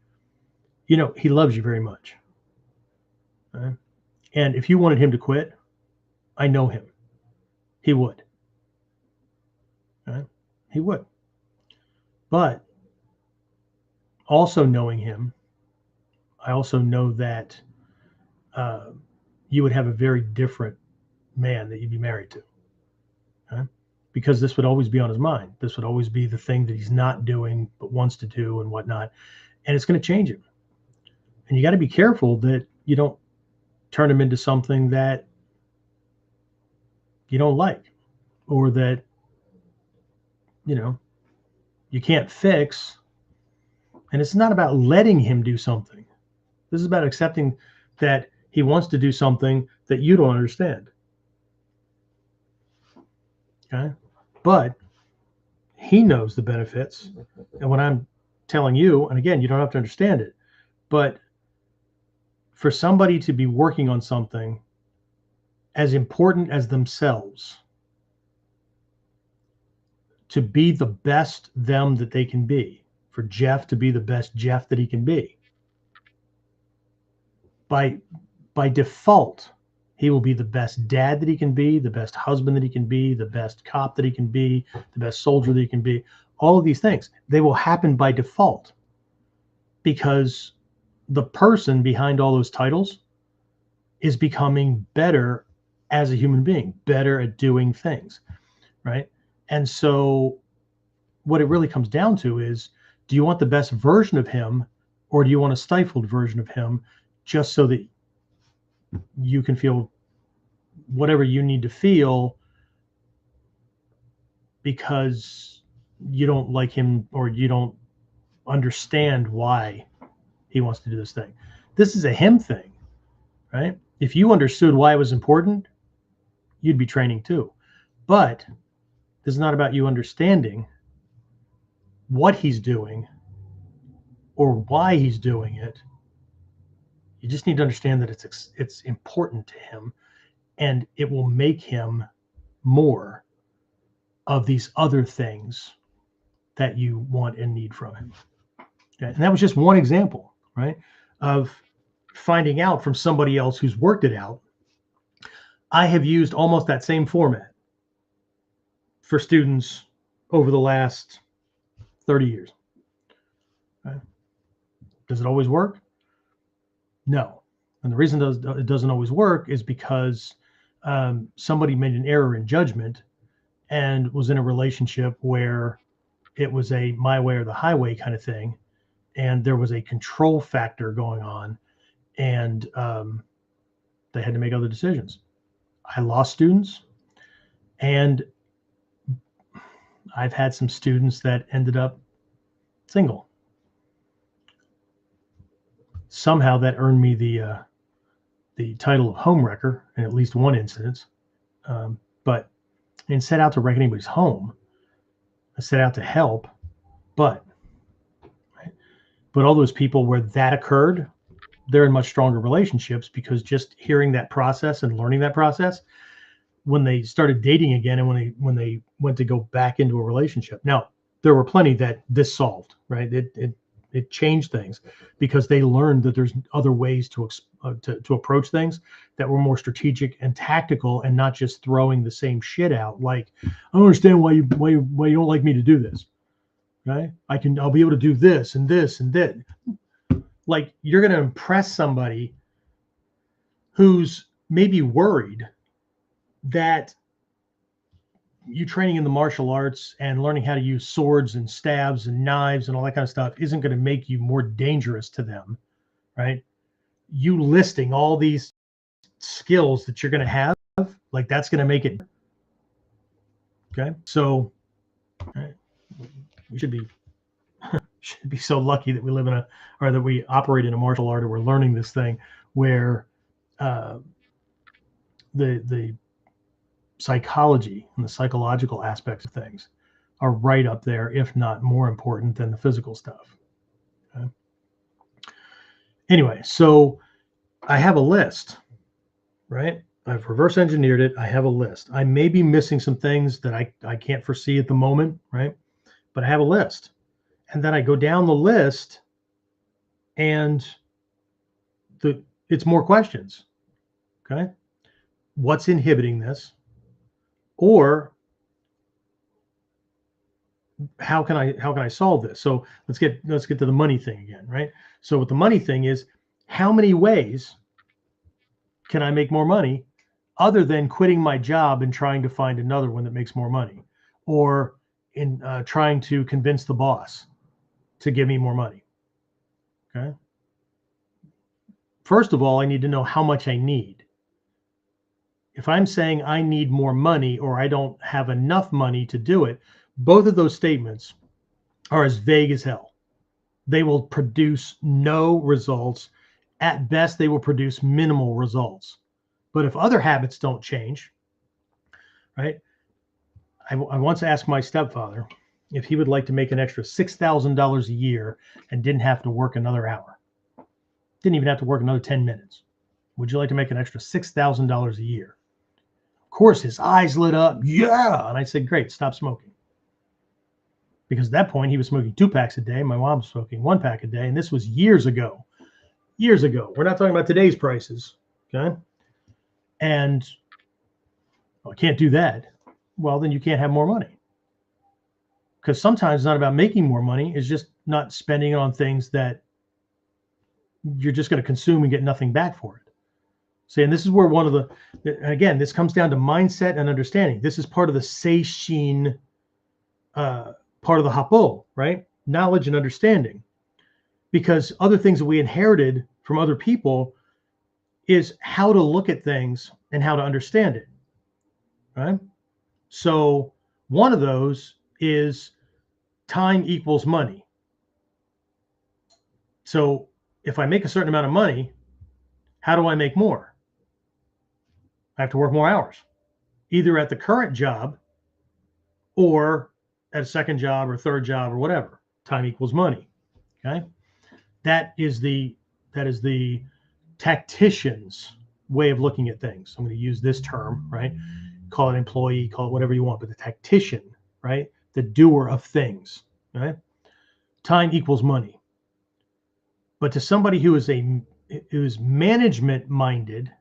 he loves you very much. Right? And if you wanted him to quit, I know him. He would. Right? He would. But also knowing him, I also know that you would have a very different man that you'd be married to. Okay? Because this would always be on his mind. This would always be the thing that he's not doing but wants to do and whatnot. And it's going to change him. And you got to be careful that you don't turn him into something that you don't like, or that, you can't fix. And it's not about letting him do something. This is about accepting that he wants to do something that you don't understand. Okay? But he knows the benefits. And when I'm telling you, and again, you don't have to understand it, but for somebody to be working on something as important as themselves, to be the best them that they can be, for Jeff to be the best Jeff that he can be, by default, he will be the best dad that he can be, the best husband that he can be, the best cop that he can be, the best soldier that he can be. All of these things, they will happen by default, because the person behind all those titles is becoming better as a human being, better at doing things, right? And so what it really comes down to is, do you want the best version of him, or do you want a stifled version of him, just so that you can feel whatever you need to feel because you don't like him, or you don't understand why he wants to do this thing? This is a him thing, right? If you understood why it was important, you'd be training too. But this is not about you understanding what he's doing or why he's doing it. You just need to understand that it's important to him, and it will make him more of these other things that you want and need from him. Okay? And that was just one example, right, of finding out from somebody else who's worked it out. I have used almost that same format for students over the last 30 years. Okay? Does it always work? No. And the reason it doesn't always work is because somebody made an error in judgment and was in a relationship where it was a my way or the highway kind of thing, and there was a control factor going on, and they had to make other decisions. I lost students, and I've had some students that ended up single. Somehow that earned me the title of homewrecker in at least one instance. But I didn't set out to wreck anybody's home. I set out to help. But all those people where that occurred, they're in much stronger relationships, because just hearing that process and learning that process, when they started dating again and when they went to go back into a relationship. Now, there were plenty that this solved, right? It changed things, because they learned that there's other ways to approach things that were more strategic and tactical, and not just throwing the same shit out. Like, I don't understand why you don't like me to do this, right? I'll be able to do this and this and that. Like, you're going to impress somebody who's maybe worried that you training in the martial arts and learning how to use swords and stabs and knives and all that kind of stuff isn't going to make you more dangerous to them, right? You listing all these skills that you're going to have, like, that's going to make it. Okay, so right, we should be so lucky that we live in or that we operate in a martial art, or we're learning this thing where uh, the psychology and the psychological aspects of things are right up there, if not more important than the physical stuff. Okay? Anyway, so I have a list, right? I've reverse engineered it. I have a list. I may be missing some things that I can't foresee at the moment, right? But I have a list. And then I go down the list and it's more questions. Okay. What's inhibiting this? Or how can I solve this? So let's get to the money thing again, right? So with the money thing is, how many ways can I make more money other than quitting my job and trying to find another one that makes more money, or in trying to convince the boss to give me more money? Okay. First of all, I need to know how much I need. If I'm saying I need more money or I don't have enough money to do it, both of those statements are as vague as hell. They will produce no results. At best, they will produce minimal results. But if other habits don't change, right? I once asked my stepfather if he would like to make an extra $6,000 a year and didn't have to work another hour. Didn't even have to work another 10 minutes. Would you like to make an extra $6,000 a year? Of course, his eyes lit up. Yeah. And I said, great, stop smoking. Because at that point, he was smoking 2 packs a day. My mom was smoking 1 pack a day. And this was years ago. Years ago. We're not talking about today's prices. Okay. And well, I can't do that. Well, then you can't have more money. Because sometimes it's not about making more money. It's just not spending it on things that you're just going to consume and get nothing back for it. See, and this is where one of again, this comes down to mindset and understanding. This is part of the Seishin, part of the Happo, right? Knowledge and understanding. Because other things that we inherited from other people is how to look at things and how to understand it, right? So one of those is time equals money. So if I make a certain amount of money, how do I make more? I have to work more hours, either at the current job or at a second job or third job or whatever. Time equals money. Okay. That is the tactician's way of looking at things. I'm going to use this term, right? Call it employee, call it whatever you want, but the tactician, right? The doer of things, right? Time equals money. But to somebody who is management minded,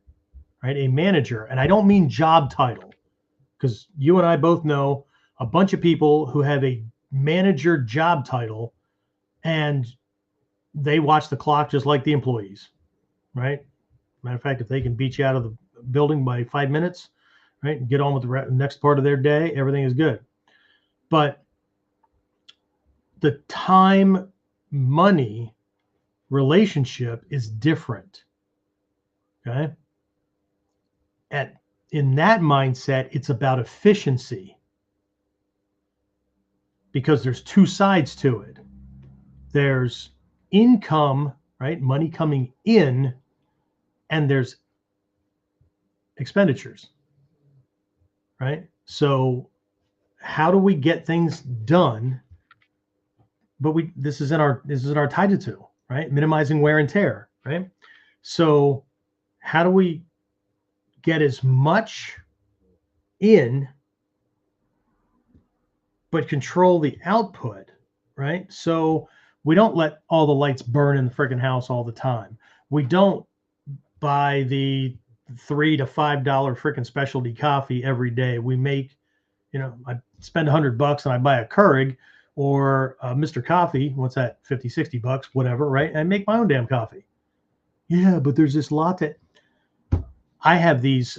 right? A manager, and I don't mean job title, because you and I both know a bunch of people who have a manager job title and they watch the clock just like the employees, right? Matter of fact, if they can beat you out of the building by 5 minutes, right, and get on with the next part of their day, everything is good. But the time money relationship is different. Okay. In that mindset, it's about efficiency, because there's 2 sides to it. There's income, right? Money coming in, and there's expenditures, right? So how do we get things done? But this is in our taijutsu, right? Minimizing wear and tear, right? So how do we get as much in but control the output, right? So we don't let all the lights burn in the freaking house all the time. We don't buy the $3 to $5 freaking specialty coffee every day. We make, I spend $100 and I buy a Keurig or Mr. Coffee. What's that? 50, 60 bucks, whatever, right? And I make my own damn coffee. Yeah, but there's this latte. I have these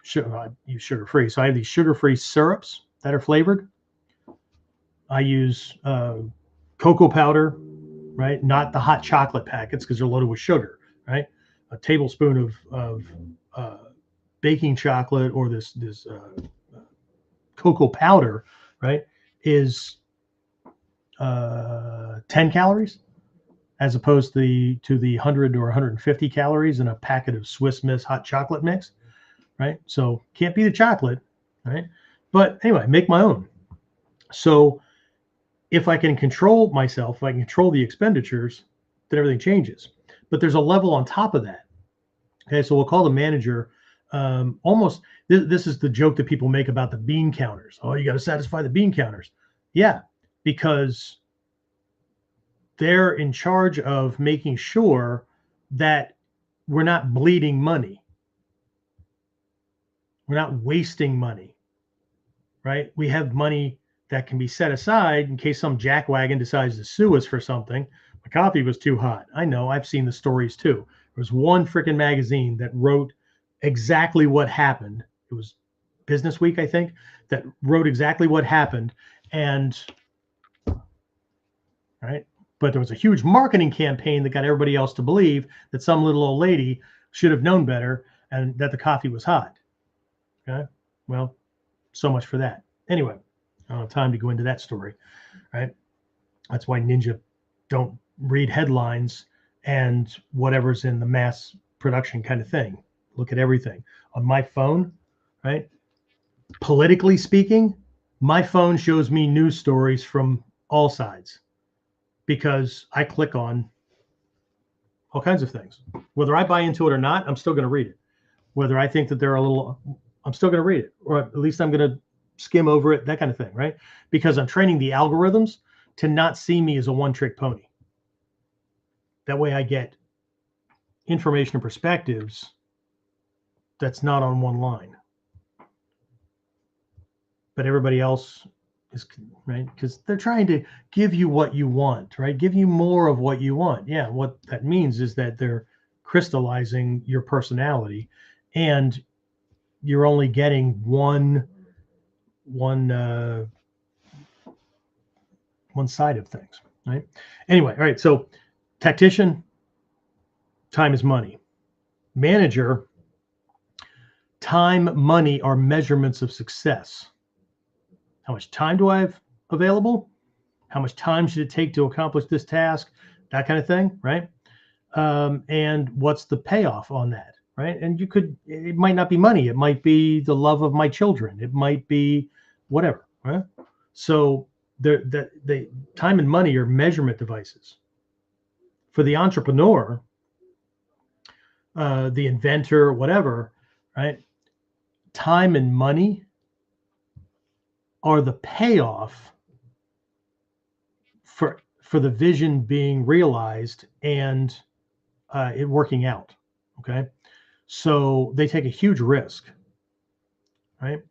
sugar, I use sugar-free. So I have these sugar-free syrups that are flavored. I use cocoa powder, right? Not the hot chocolate packets because they're loaded with sugar, right? A tablespoon of baking chocolate or this cocoa powder, right, is 10 calories as opposed to the 100 or 150 calories in a packet of Swiss Miss hot chocolate mix, right? So can't be the chocolate, right? But anyway, make my own. So if I can control myself, if I can control the expenditures, then everything changes. But there's a level on top of that. Okay, so we'll call the manager almost, this is the joke that people make about the bean counters. Oh, you got to satisfy the bean counters. Yeah, because they're in charge of making sure that we're not bleeding money. We're not wasting money, right? We have money that can be set aside in case some jackwagon decides to sue us for something. My coffee was too hot. I know, I've seen the stories too. There was one freaking magazine that wrote exactly what happened. It was Business Week, I think, that wrote exactly what happened. And, right? But there was a huge marketing campaign that got everybody else to believe that some little old lady should have known better and that the coffee was hot. Okay. Well, so much for that. Anyway, I don't have time to go into that story, right? That's why Ninja don't read headlines and whatever's in the mass production kind of thing. Look at everything on my phone, right? Politically speaking, my phone shows me news stories from all sides because I click on all kinds of things. Whether I buy into it or not, I'm still going to read it. Whether I think that they're a little, I'm still going to read it, or at least I'm going to skim over it, that kind of thing, right? Because I'm training the algorithms to not see me as a one-trick pony. That way I get information and perspectives that's not on one line. But everybody else is, right? Because they're trying to give you what you want, right? Give you more of what you want. Yeah, what that means is that they're crystallizing your personality, and you're only getting one side of things, right? Anyway, all right. So, tactician, time is money. Manager, time, money are measurements of success. How much time do I have available? How much time should it take to accomplish this task? That kind of thing, right? And what's the payoff on that, right? And it might not be money. It might be the love of my children. It might be whatever, right? So the time and money are measurement devices. For the entrepreneur, the inventor, whatever, right? Time and money are the payoff for the vision being realized and it working out. Okay. So they take a huge risk, right?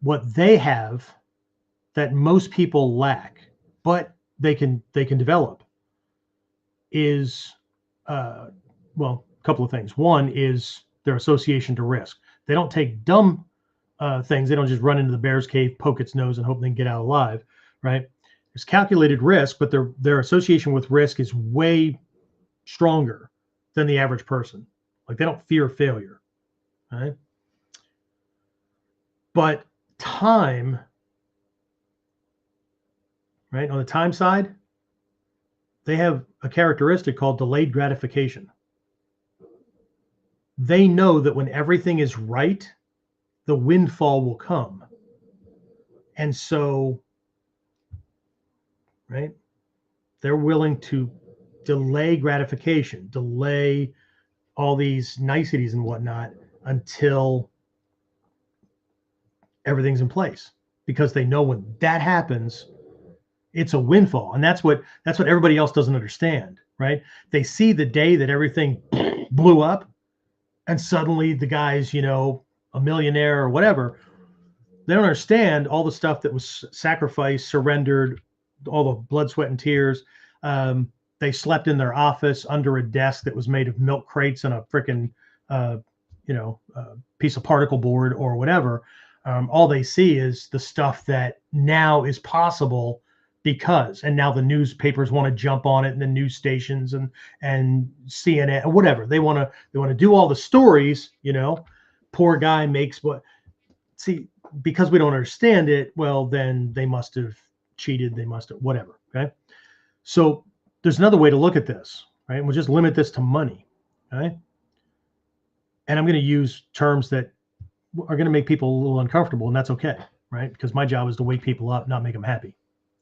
What they have that most people lack, but they can develop is, well, a couple of things. One is their association to risk. They don't take dumb things. They don't just run into the bear's cave, poke its nose, and hope they can get out alive, right? There's calculated risk, but their association with risk is way stronger than the average person. Like they don't fear failure, right? But time, right? On the time side, they have a characteristic called delayed gratification. They know that when everything is right, the windfall will come. And so, right, they're willing to delay gratification, delay all these niceties and whatnot until everything's in place, because they know when that happens, it's a windfall. And that's what everybody else doesn't understand, right? They see the day that everything blew up and suddenly the guy's, a millionaire or whatever. They don't understand all the stuff that was sacrificed, surrendered, all the blood, sweat, and tears. They slept in their office under a desk that was made of milk crates and a freaking, piece of particle board or whatever. All they see is the stuff that now is possible and now the newspapers want to jump on it, and the news stations and CNN, whatever. They want to do all the stories, poor guy makes what. See, because we don't understand it, well, then they must have cheated, they must have whatever. Okay. So there's another way to look at this, right? We'll just limit this to money. Okay. And I'm going to use terms that are going to make people a little uncomfortable, and that's okay, right? Because my job is to wake people up, not make them happy.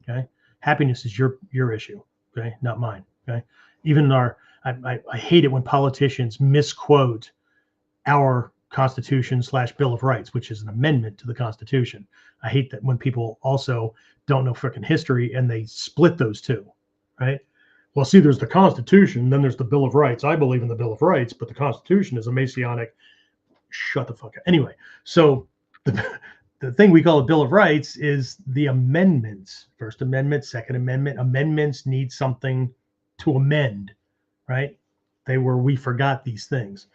Okay. Happiness is your issue. Okay. Not mine. Okay. Even I hate it when politicians misquote our Constitution / Bill of Rights, which is an amendment to the Constitution. I hate that when people also don't know freaking history and they split those two, right? Well, see, there's the Constitution, then there's the Bill of Rights. I believe in the Bill of Rights, but the Constitution is a Masonic. Shut the fuck up. Anyway, so the thing we call a Bill of Rights is the amendments. First Amendment, Second Amendment. Amendments need something to amend, right? We forgot these things.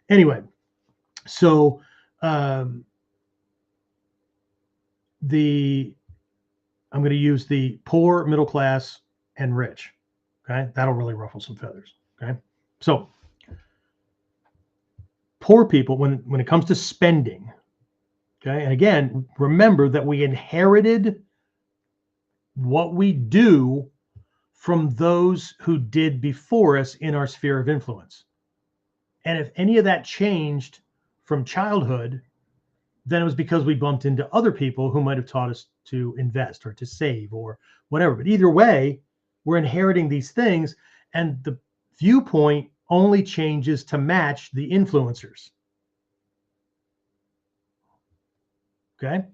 Anyway, so I'm going to use the poor, middle class, and rich. Okay, that'll really ruffle some feathers. Okay, so poor people, when it comes to spending, okay, and again, remember that we inherited what we do from those who did before us in our sphere of influence. And if any of that changed from childhood, then it was because we bumped into other people who might have taught us to invest or to save or whatever. But either way, we're inheriting these things, and the viewpoint only changes to match the influencers. Okay?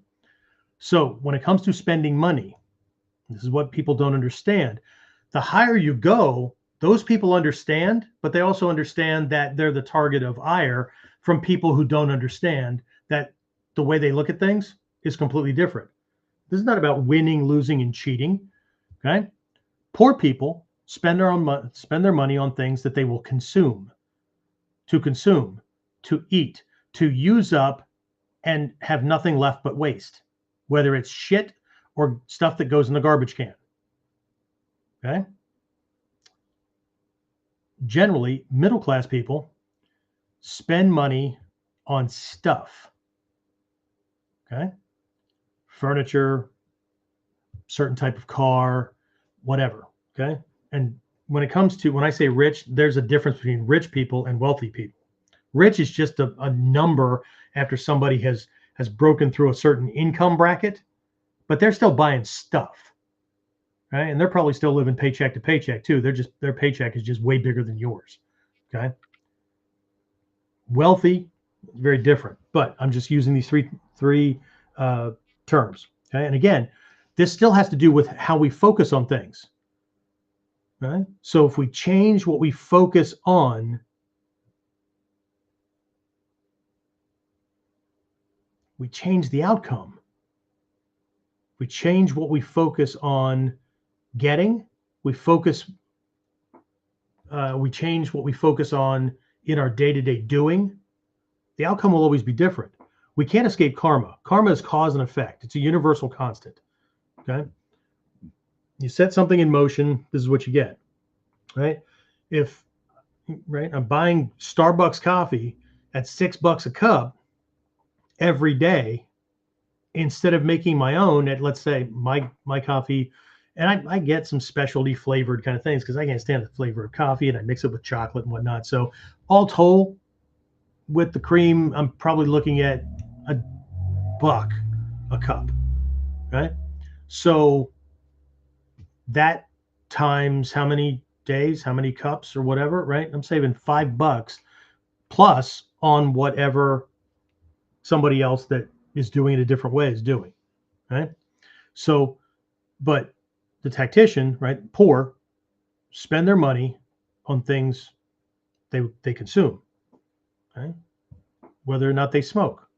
So when it comes to spending money, this is what people don't understand. The higher you go, those people understand, but they also understand that they're the target of ire from people who don't understand that the way they look at things is completely different. This is not about winning, losing, and cheating. Okay? Poor people spend their money on things that they will consume, to eat, to use up, and have nothing left but waste, whether it's shit or stuff that goes in the garbage can. Okay? Generally, middle-class people spend money on stuff. Okay? Furniture, certain type of car, whatever. Okay? And when I say rich, there's a difference between rich people and wealthy people. Rich is just a number after somebody has broken through a certain income bracket, but they're still buying stuff. Right? And they're probably still living paycheck to paycheck too. Their paycheck is just way bigger than yours. Okay. Wealthy, very different, but I'm just using these three terms. Okay. And again, this still has to do with how we focus on things. Right. So if we change what we focus on, we change the outcome. We change what we focus on getting, we change what we focus on in our day-to-day doing, the outcome will always be different. We can't escape karma. Karma is cause and effect. It's a universal constant. Okay. You set something in motion, this is what you get. Right. I'm buying Starbucks coffee at $6 a cup every day, instead of making my own at, let's say, my coffee. And I get some specialty flavored kind of things because I can't stand the flavor of coffee, and I mix it with chocolate and whatnot. So all told, with the cream, I'm probably looking at $1 a cup, right? So that times how many days, how many cups or whatever, right? I'm saving $5 plus on whatever somebody else that is doing it a different way is doing, right? So, but the tactician, right, poor, spend their money on things they consume, right? Whether or not they smoke,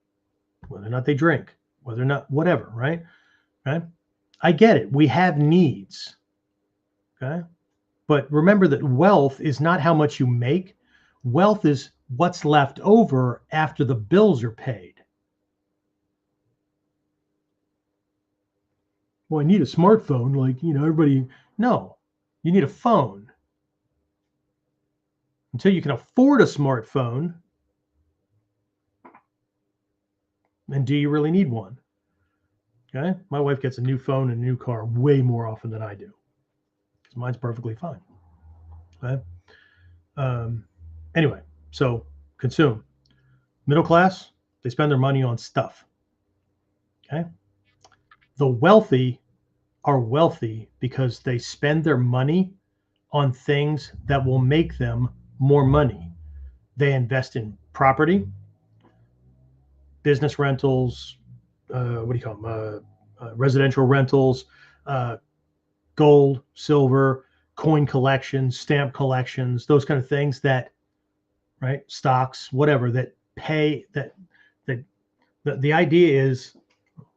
whether or not they drink, whether or not whatever, right? Right? I get it. We have needs, okay? But remember that wealth is not how much you make. Wealth is what's left over after the bills are paid. Well, I need a smartphone, like, everybody. No, you need a phone. Until you can afford a smartphone, and do you really need one? Okay. My wife gets a new phone and a new car way more often than I do. Mine's perfectly fine. Okay. Anyway, so consume. Middle class, they spend their money on stuff. Okay. The wealthy are wealthy because they spend their money on things that will make them more money. They invest in property, business rentals, what do you call them? Residential rentals, gold, silver, coin collections, stamp collections, those kind of things that, right? Stocks, whatever that pay that the idea is,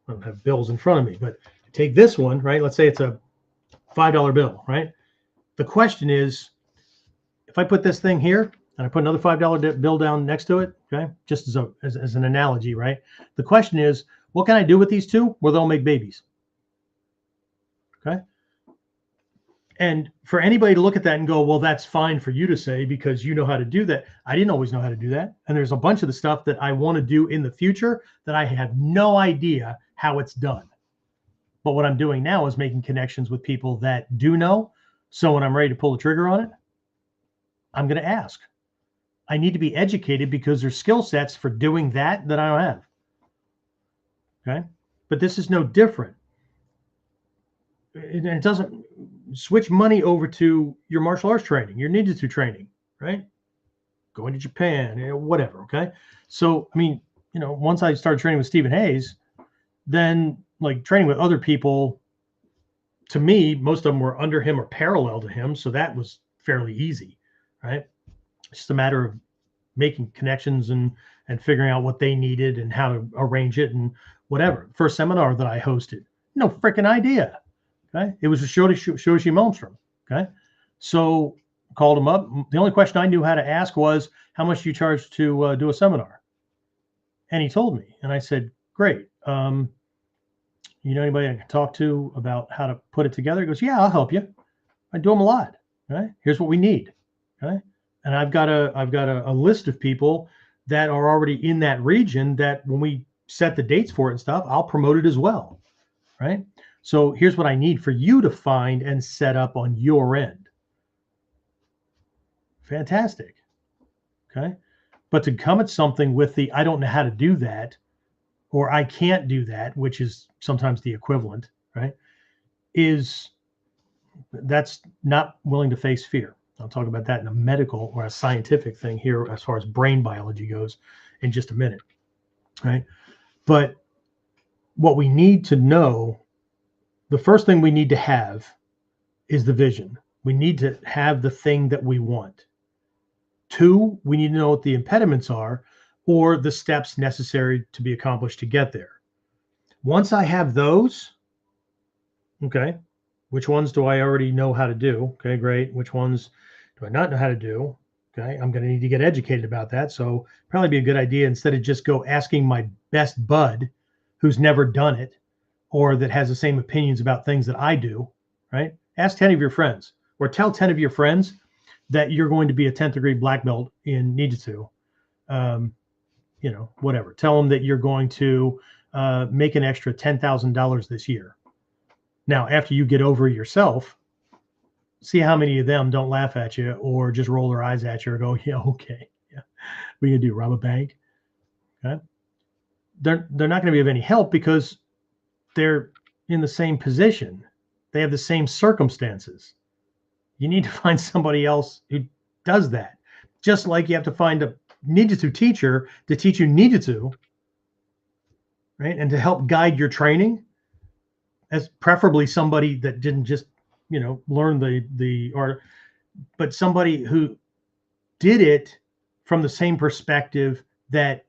I don't have bills in front of me, but take this one, right? Let's say it's a $5 bill, right? The question is, if I put this thing here and I put another $5 bill down next to it, okay, just as an analogy, right? The question is, what can I do with these two where they'll make babies? Okay. And for anybody to look at that and go, well, that's fine for you to say because you know how to do that. I didn't always know how to do that. And there's a bunch of the stuff that I want to do in the future that I have no idea how it's done. But what I'm doing now is making connections with people that do know. So when I'm ready to pull the trigger on it, I'm going to ask. I need to be educated because there's skill sets for doing that I don't have. Okay. But this is no different. It doesn't switch money over to your martial arts training, your ninjutsu training, right? Going to Japan, whatever. Okay. So, I mean, once I started training with Stephen Hayes, then like training with other people, to me, most of them were under him or parallel to him. So that was fairly easy, right? It's just a matter of making connections and figuring out what they needed and how to arrange it and whatever. First seminar that I hosted, no freaking idea. Okay. It was a Shoshi Malmstrom. Okay. So called him up. The only question I knew how to ask was, how much do you charge to do a seminar? And he told me, and I said, great. You know anybody I can talk to about how to put it together? He goes, yeah, I'll help you. I do them a lot. Right. Here's what we need. Okay. And I've got a list of people that are already in that region that when we set the dates for it and stuff, I'll promote it as well. Right. So here's what I need for you to find and set up on your end. Fantastic. Okay. But to come at something with the, I don't know how to do that, or I can't do that, which is sometimes the equivalent, right? That's not willing to face fear. I'll talk about that in a medical or a scientific thing here as far as brain biology goes in just a minute, right? But what we need to know, the first thing we need to have is the vision. We need to have the thing that we want. 2, we need to know what the impediments are or the steps necessary to be accomplished to get there. Once I have those, okay, which ones do I already know how to do? Okay, great. Which ones do I not know how to do? Okay, I'm going to need to get educated about that. So probably be a good idea instead of just go asking my best bud who's never done it or that has the same opinions about things that I do, right? Ask 10 of your friends or tell 10 of your friends that you're going to be a 10th degree black belt in Ninjutsu. Whatever. Tell them that you're going to make an extra $10,000 this year. Now, after you get over yourself, see how many of them don't laugh at you or just roll their eyes at you or go, yeah, okay. Yeah. What are you going to do, rob a bank? Okay. They're not going to be of any help because they're in the same position. They have the same circumstances. You need to find somebody else who does that. Just like you have to find a Ninjutsu teacher to teach you Ninjutsu, right? And to help guide your training, as preferably somebody that didn't just, learn but somebody who did it from the same perspective that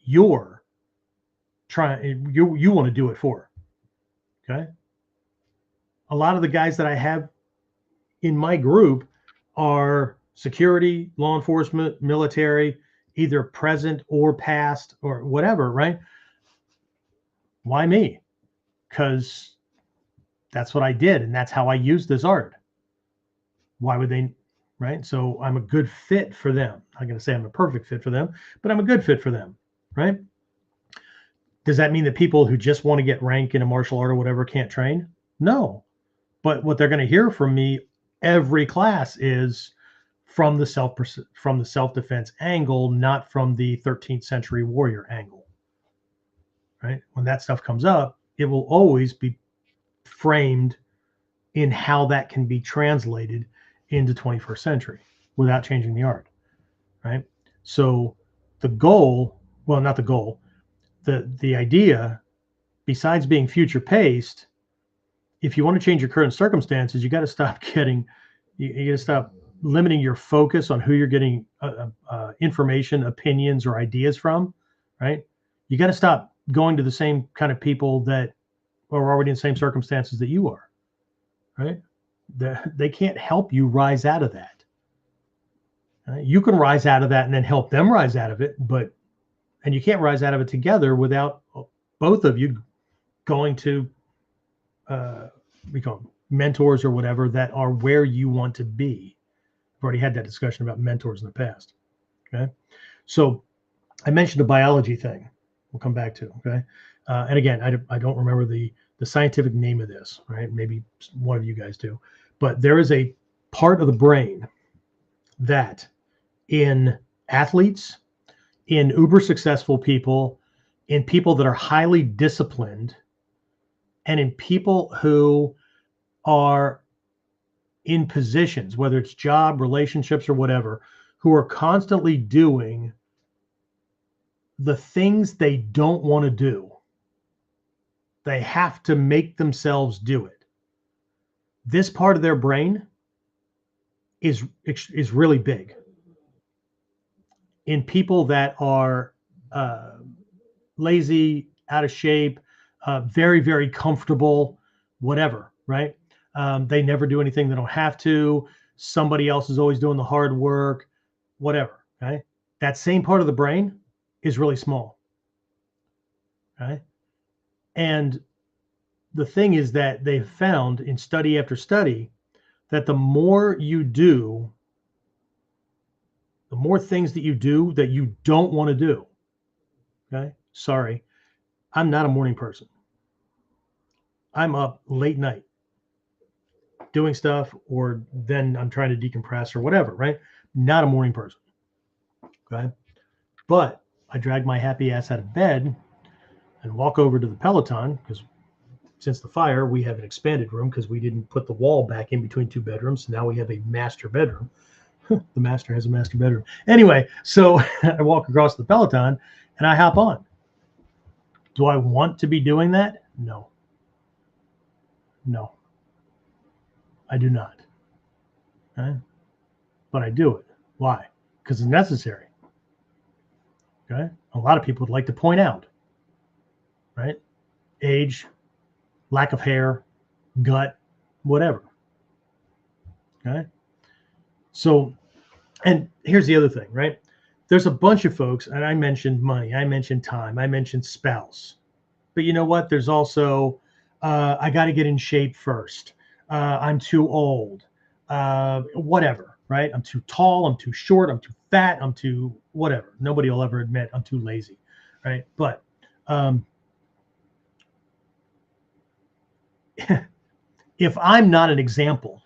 you're trying, you want to do it for. Okay. A lot of the guys that I have in my group are security, law enforcement, military, either present or past or whatever, right? Why me? Because that's what I did and that's how I used this art. Why would they, right? So I'm a good fit for them. I'm not going to say I'm a perfect fit for them, but I'm a good fit for them, right? Does that mean that people who just want to get rank in a martial art or whatever can't train? No. But what they're going to hear from me every class is from the self-defense angle, not from the 13th century warrior angle. Right? When that stuff comes up, it will always be framed in how that can be translated into 21st century without changing the art. Right? So the goal, well, not the goal, the idea, besides being future paced, if you want to change your current circumstances, you got to stop getting, you got to stop limiting your focus on who you're getting information, opinions, or ideas from, right? You got to stop going to the same kind of people that are already in the same circumstances that you are, right? They can't help you rise out of that. Right? You can rise out of that and then help them rise out of it, and you can't rise out of it together without both of you going to we call them mentors or whatever that are where you want to be. I've already had that discussion about mentors in the past. Okay. So I mentioned a biology thing we'll come back to. Okay. And again, I don't remember the scientific name of this, right? Maybe one of you guys do, but there is a part of the brain that in athletes, in uber successful people, in people that are highly disciplined, and in people who are in positions, whether it's job, relationships, or whatever, who are constantly doing the things they don't want to do. They have to make themselves do it. This part of their brain is really big. In people that are lazy, out of shape, very, very comfortable, whatever, right? They never do anything they don't have to. Somebody else is always doing the hard work, whatever, okay? That same part of the brain is really small, okay? And the thing is that they've found in study after study that the more you do, the more things that you don't want to do, okay? Sorry, I'm not a morning person. I'm up late night doing stuff, or then I'm trying to decompress or whatever, right? Not a morning person, okay? But I drag my happy ass out of bed and walk over to the Peloton, because since the fire, we have an expanded room because we didn't put the wall back in between two bedrooms. So now we have a master bedroom. The master has a master bedroom. Anyway, so I walk across the Peloton and I hop on. Do I want to be doing that? No. No. I do not. Okay? But I do it. Why? Because it's necessary. Okay? A lot of people would like to point out, right? Age, lack of hair, gut, whatever. Okay? So, and here's the other thing, right? There's a bunch of folks, and I mentioned money, I mentioned time, I mentioned spouse. But you know what? There's also, I got to get in shape first. I'm too old, whatever, right? I'm too tall, I'm too short, I'm too fat, I'm too whatever. Nobody will ever admit I'm too lazy, right? But if I'm not an example,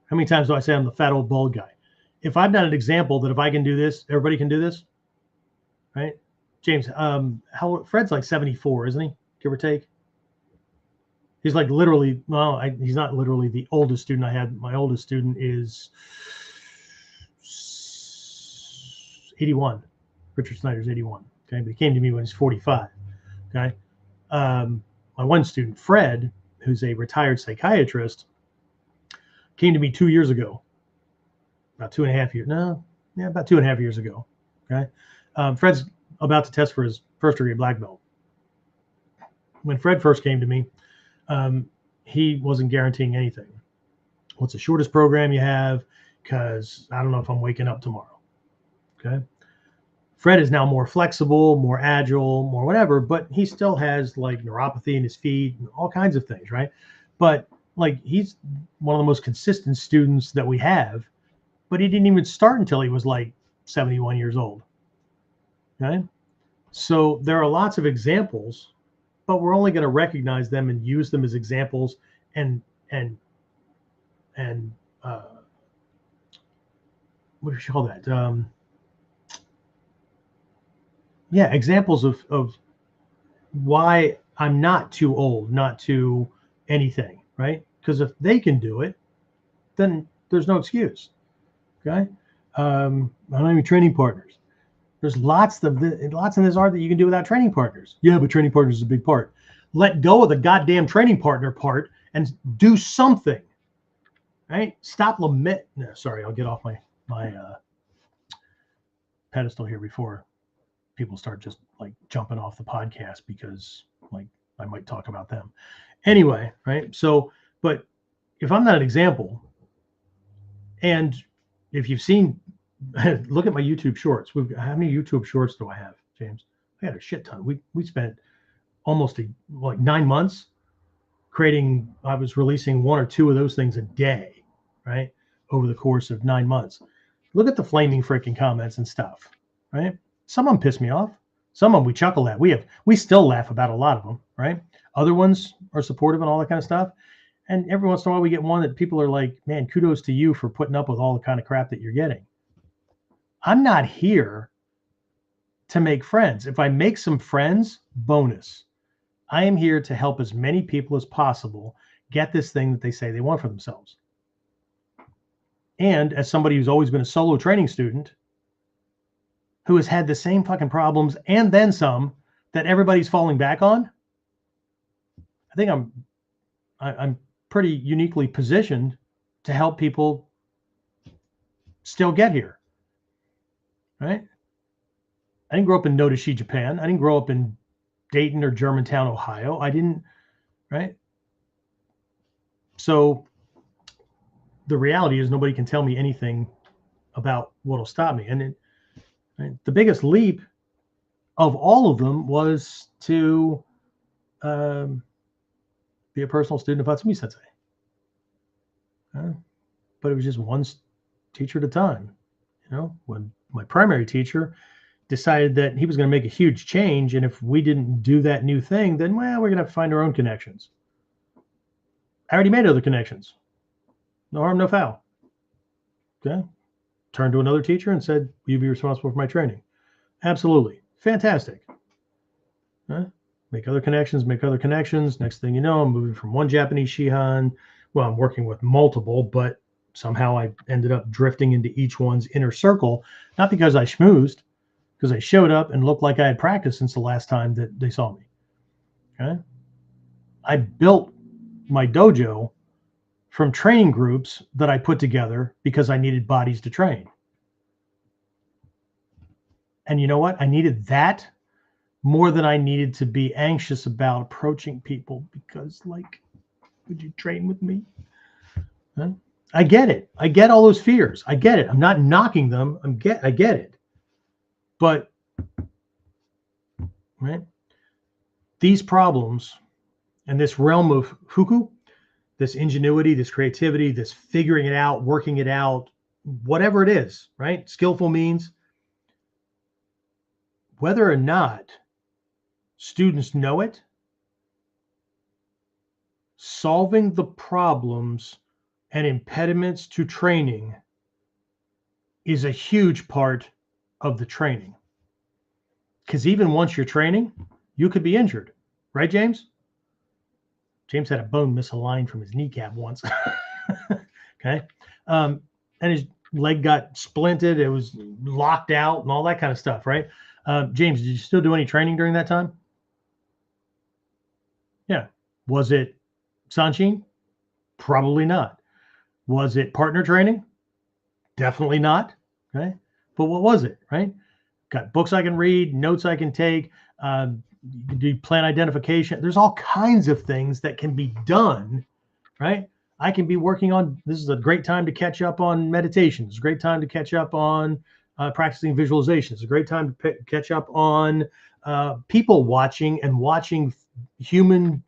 how many times do I say I'm the fat old bald guy? If I'm not an example that if I can do this, everybody can do this, right? James, Fred's like 74, isn't he? Give or take. He's like literally, well, he's not literally the oldest student I had. My oldest student is 81. Richard Snyder's 81. Okay, but he came to me when he's 45. Okay, my one student, Fred, who's a retired psychiatrist, came to me 2 years ago. About 2.5 years. No, yeah, about 2.5 years ago. Okay, Fred's about to test for his first degree black belt. When Fred first came to me, he wasn't guaranteeing anything. What's the shortest program you have? Because I don't know if I'm waking up tomorrow. Okay. Fred is now more flexible, more agile, more whatever, but he still has like neuropathy in his feet and all kinds of things, right? But like he's one of the most consistent students that we have, but he didn't even start until he was like 71 years old. Okay. So there are lots of examples, but we're only going to recognize them and use them as examples and and and what do you call that? Yeah, examples of why I'm not too old, not too anything, right? Because if they can do it, then there's no excuse. Okay. I don't have training partners. There's lots in this art that you can do without training partners. Yeah, but training partners is a big part. Let go of the goddamn training partner part and do something. Right? Stop lament. No, sorry, I'll get off my pedestal here before people start just like jumping off the podcast because like I might talk about them. Anyway, right? So, but if I'm not an example, and if you've seen, look at my YouTube shorts. How many YouTube shorts do I have, James? I had a shit ton. We spent almost like 9 months creating. I was releasing 1 or 2 of those things a day, right? Over the course of 9 months. Look at the flaming freaking comments and stuff, right? Some of them piss me off. Some of them we chuckle at. We still laugh about a lot of them, right? Other ones are supportive and all that kind of stuff. And every once in a while we get one that people are like, man, kudos to you for putting up with all the kind of crap that you're getting. I'm not here to make friends. If I make some friends, bonus. I am here to help as many people as possible get this thing that they say they want for themselves. And as somebody who's always been a solo training student who has had the same fucking problems and then some that everybody's falling back on, I think I'm pretty uniquely positioned to help people still get here. Right? I didn't grow up in Nodashi, Japan. I didn't grow up in Dayton or Germantown, Ohio. I didn't, right? So the reality is nobody can tell me anything about what'll stop me. And right, the biggest leap of all of them was to be a personal student of Hatsumi Sensei. But it was just one teacher at a time. You know, when my primary teacher decided that he was going to make a huge change, and if we didn't do that new thing, then well, we're going to have to find our own connections. I already made other connections. No harm, no foul. Okay. Turned to another teacher and said, will you be responsible for my training? Absolutely. Fantastic. Make other connections, make other connections. Next thing you know, I'm moving from one Japanese Shihan. Well, I'm working with multiple, but somehow I ended up drifting into each one's inner circle, not because I schmoozed, because I showed up and looked like I had practiced since the last time that they saw me. Okay. I built my dojo from training groups that I put together because I needed bodies to train. And you know what? I needed that more than I needed to be anxious about approaching people because, like, would you train with me? Huh? I get it. I get all those fears. I get it. I'm not knocking them. I get it. But, right? These problems and this realm of fuku, this ingenuity, this creativity, this figuring it out, working it out, whatever it is, right? Skillful means, whether or not students know it, solving the problems and impediments to training is a huge part of the training. Because even once you're training, you could be injured. Right, James? James had a bone misaligned from his kneecap once. Okay. And his leg got splinted. It was locked out and all that kind of stuff, right? James, did you still do any training during that time? Yeah. Was it Sanshin? Probably not. Was it partner training? Definitely not. Okay. But what was it, right? Got books I can read, notes I can take, you can do plan identification. There's all kinds of things that can be done, right? I can be working on, this is a great time to catch up on meditation. It's a great time to catch up on practicing visualization. It's a great time to catch up on people watching and watching human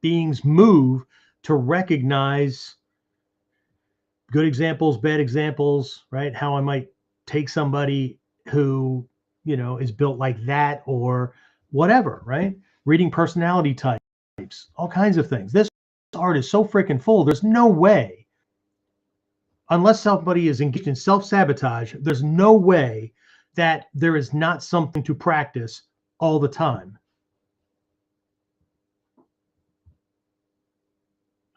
beings move to recognize good examples, bad examples, right? How I might take somebody who is built like that or whatever, right? Reading personality types, all kinds of things. This art is so freaking full. There's no way, unless somebody is engaged in self-sabotage, there's no way that there is not something to practice all the time.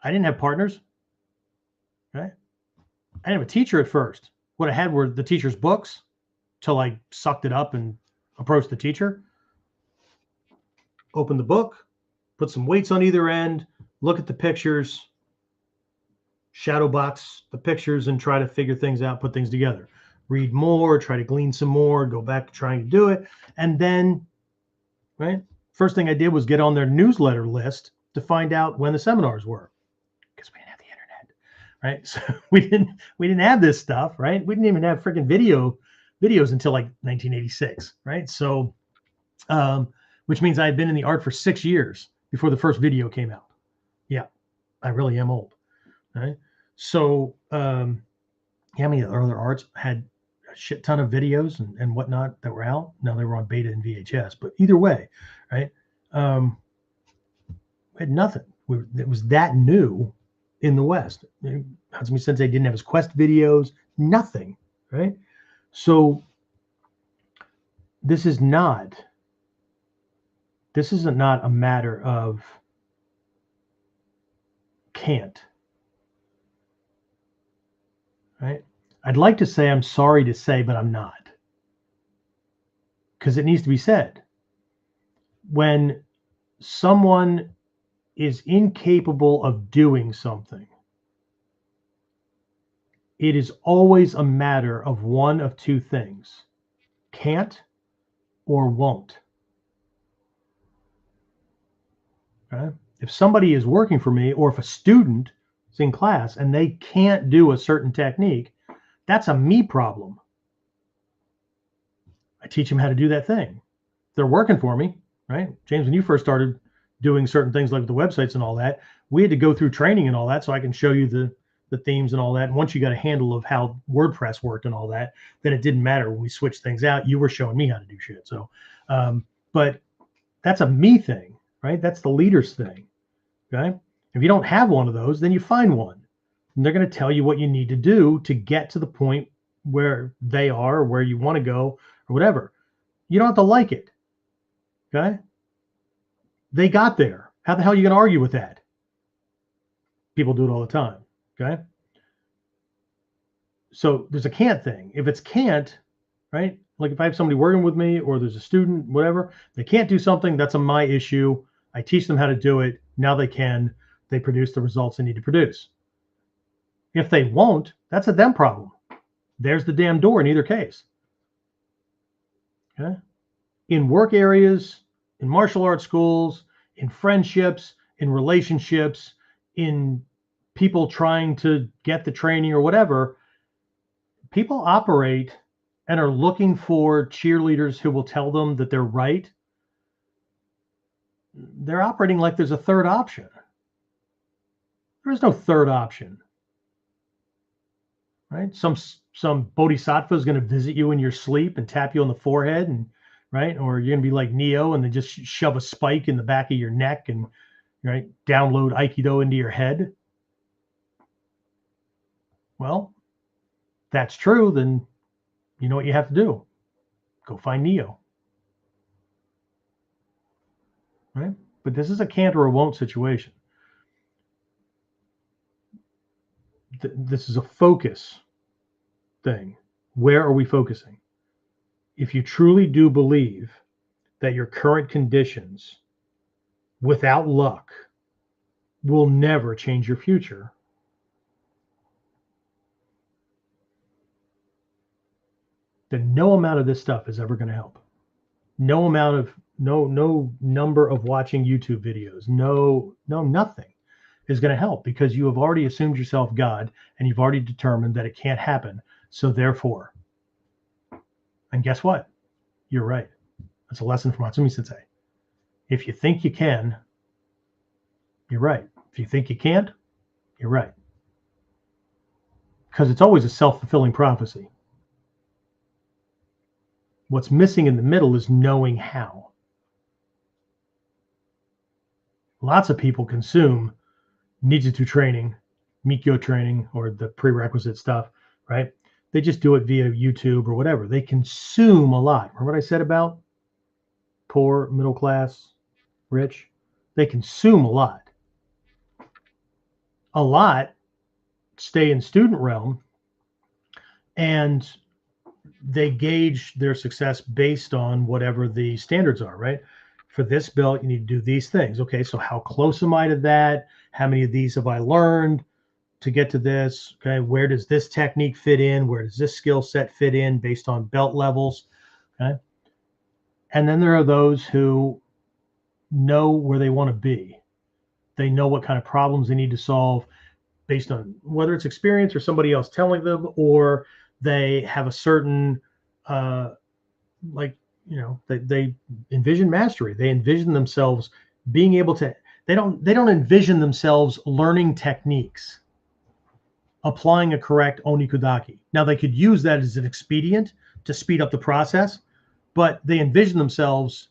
I didn't have partners, right? I didn't have a teacher at first. What I had were the teacher's books till I sucked it up and approached the teacher. Open the book, put some weights on either end, look at the pictures, shadow box the pictures and try to figure things out, put things together. Read more, try to glean some more, go back to trying to do it. And then, right, first thing I did was get on their newsletter list to find out when the seminars were, because we didn't have the internet, right? So we didn't have this stuff, right? We didn't even have freaking videos until like 1986, right? So, which means I had been in the art for 6 years before the first video came out. Yeah, I really am old, right? So, how many other arts had a shit ton of videos and whatnot that were out? No, they were on beta and VHS, but either way, right? We had nothing. It was that new in the West. Hatsumi Sensei didn't have his Quest videos, nothing, right? So this is not a matter of can't, right? I'd like to say I'm sorry to say, but I'm not, because it needs to be said. When someone is incapable of doing something, it is always a matter of one of two things: can't or won't. Right? If somebody is working for me, or if a student is in class and they can't do a certain technique, that's a me problem. I teach them how to do that thing. They're working for me, right? James, when you first started doing certain things like the websites and all that, we had to go through training and all that so I can show you the themes and all that. And once you got a handle of how WordPress worked and all that, then it didn't matter when we switched things out. You were showing me how to do shit. So, but that's a me thing, right? That's the leader's thing, okay? If you don't have one of those, then you find one. And they're going to tell you what you need to do to get to the point where they are, or where you want to go, or whatever. You don't have to like it, okay? They got there. How the hell are you going to argue with that? People do it all the time, okay? So there's a can't thing. If it's can't, right? Like if I have somebody working with me, or there's a student, whatever, they can't do something, that's my issue. I teach them how to do it. Now they can. They produce the results they need to produce. If they won't, that's a them problem. There's the damn door in either case. Okay? In work areas, in martial arts schools, in friendships, in relationships, in people trying to get the training or whatever, people operate and are looking for cheerleaders who will tell them that they're right. They're operating like there's a third option. There is no third option, right? Some bodhisattva is going to visit you in your sleep and tap you on the forehead, and right, or you're going to be like Neo and they just shove a spike in the back of your neck and right download Aikido into your head. Well, if that's true, then you know what you have to do. Go find Neo. Right? But this is a can't or a won't situation. This is a focus thing. Where are we focusing? If you truly do believe that your current conditions, without luck, will never change your future, then no amount of this stuff is ever going to help. No number of watching YouTube videos, nothing is going to help, because you have already assumed yourself God and you've already determined that it can't happen. So therefore, and guess what? You're right. That's a lesson from Hatsumi Sensei. If you think you can, you're right. If you think you can't, you're right. Because it's always a self-fulfilling prophecy. What's missing in the middle is knowing how. Lots of people consume Ninjutsu training, Mikyo training, or the prerequisite stuff, right? They just do it via YouTube or whatever. They consume a lot. Remember what I said about poor, middle class, rich? They consume a lot. A lot stay in student realm, and they gauge their success based on whatever the standards are, right? For this belt, you need to do these things. Okay, so how close am I to that? How many of these have I learned to get to this? Okay, where does this technique fit in? Where does this skill set fit in based on belt levels? Okay. And then there are those who know where they want to be. They know what kind of problems they need to solve based on whether it's experience or somebody else telling them, or they have a certain they envision mastery. They envision themselves being able to, they don't envision themselves learning techniques, applying a correct onikudaki. Now they could use that as an expedient to speed up the process, but they envision themselves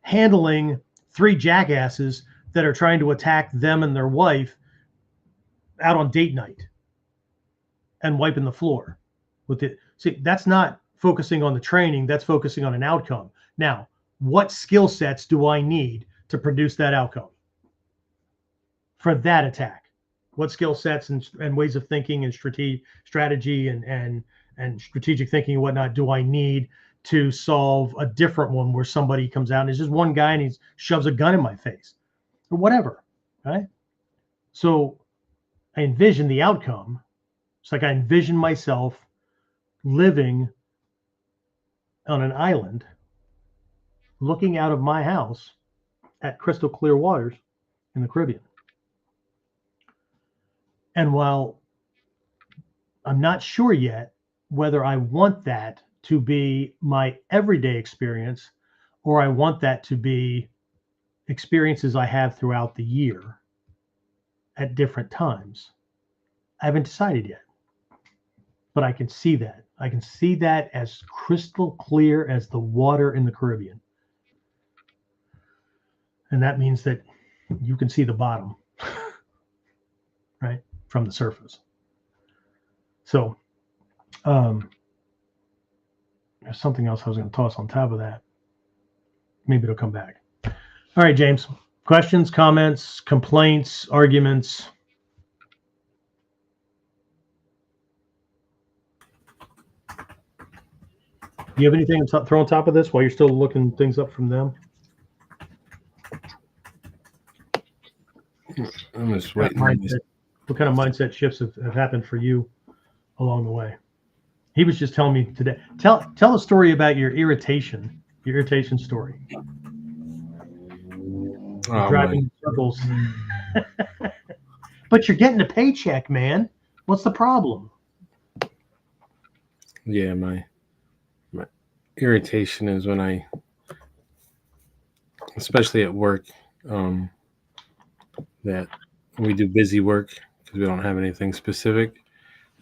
handling 3 jackasses that are trying to attack them and their wife out on date night and wiping the floor with it. See, that's not focusing on the training, that's focusing on an outcome. Now, what skill sets do I need to produce that outcome for that attack? What skill sets and ways of thinking and strategy and strategic thinking and whatnot do I need to solve a different one where somebody comes out and it's just one guy and he shoves a gun in my face or whatever, right? So I envision the outcome. It's like I envision myself living on an island, looking out of my house at crystal clear waters in the Caribbean. And while I'm not sure yet whether I want that to be my everyday experience or I want that to be experiences I have throughout the year at different times, I haven't decided yet. But I can see that. I can see that as crystal clear as the water in the Caribbean. And that means that you can see the bottom, right, from the surface. So there's something else I was going to toss on top of that. Maybe it'll come back. All right, James. Questions, comments, complaints, arguments? Do you have anything to throw on top of this while you're still looking things up from them? I'm just waiting. What kind of mindset shifts have happened for you along the way? He was just telling me today. Tell a story about your irritation story. Driving in circles. But you're getting a paycheck, man. What's the problem? Yeah, my irritation is when I, especially at work, that we do busy work because we don't have anything specific,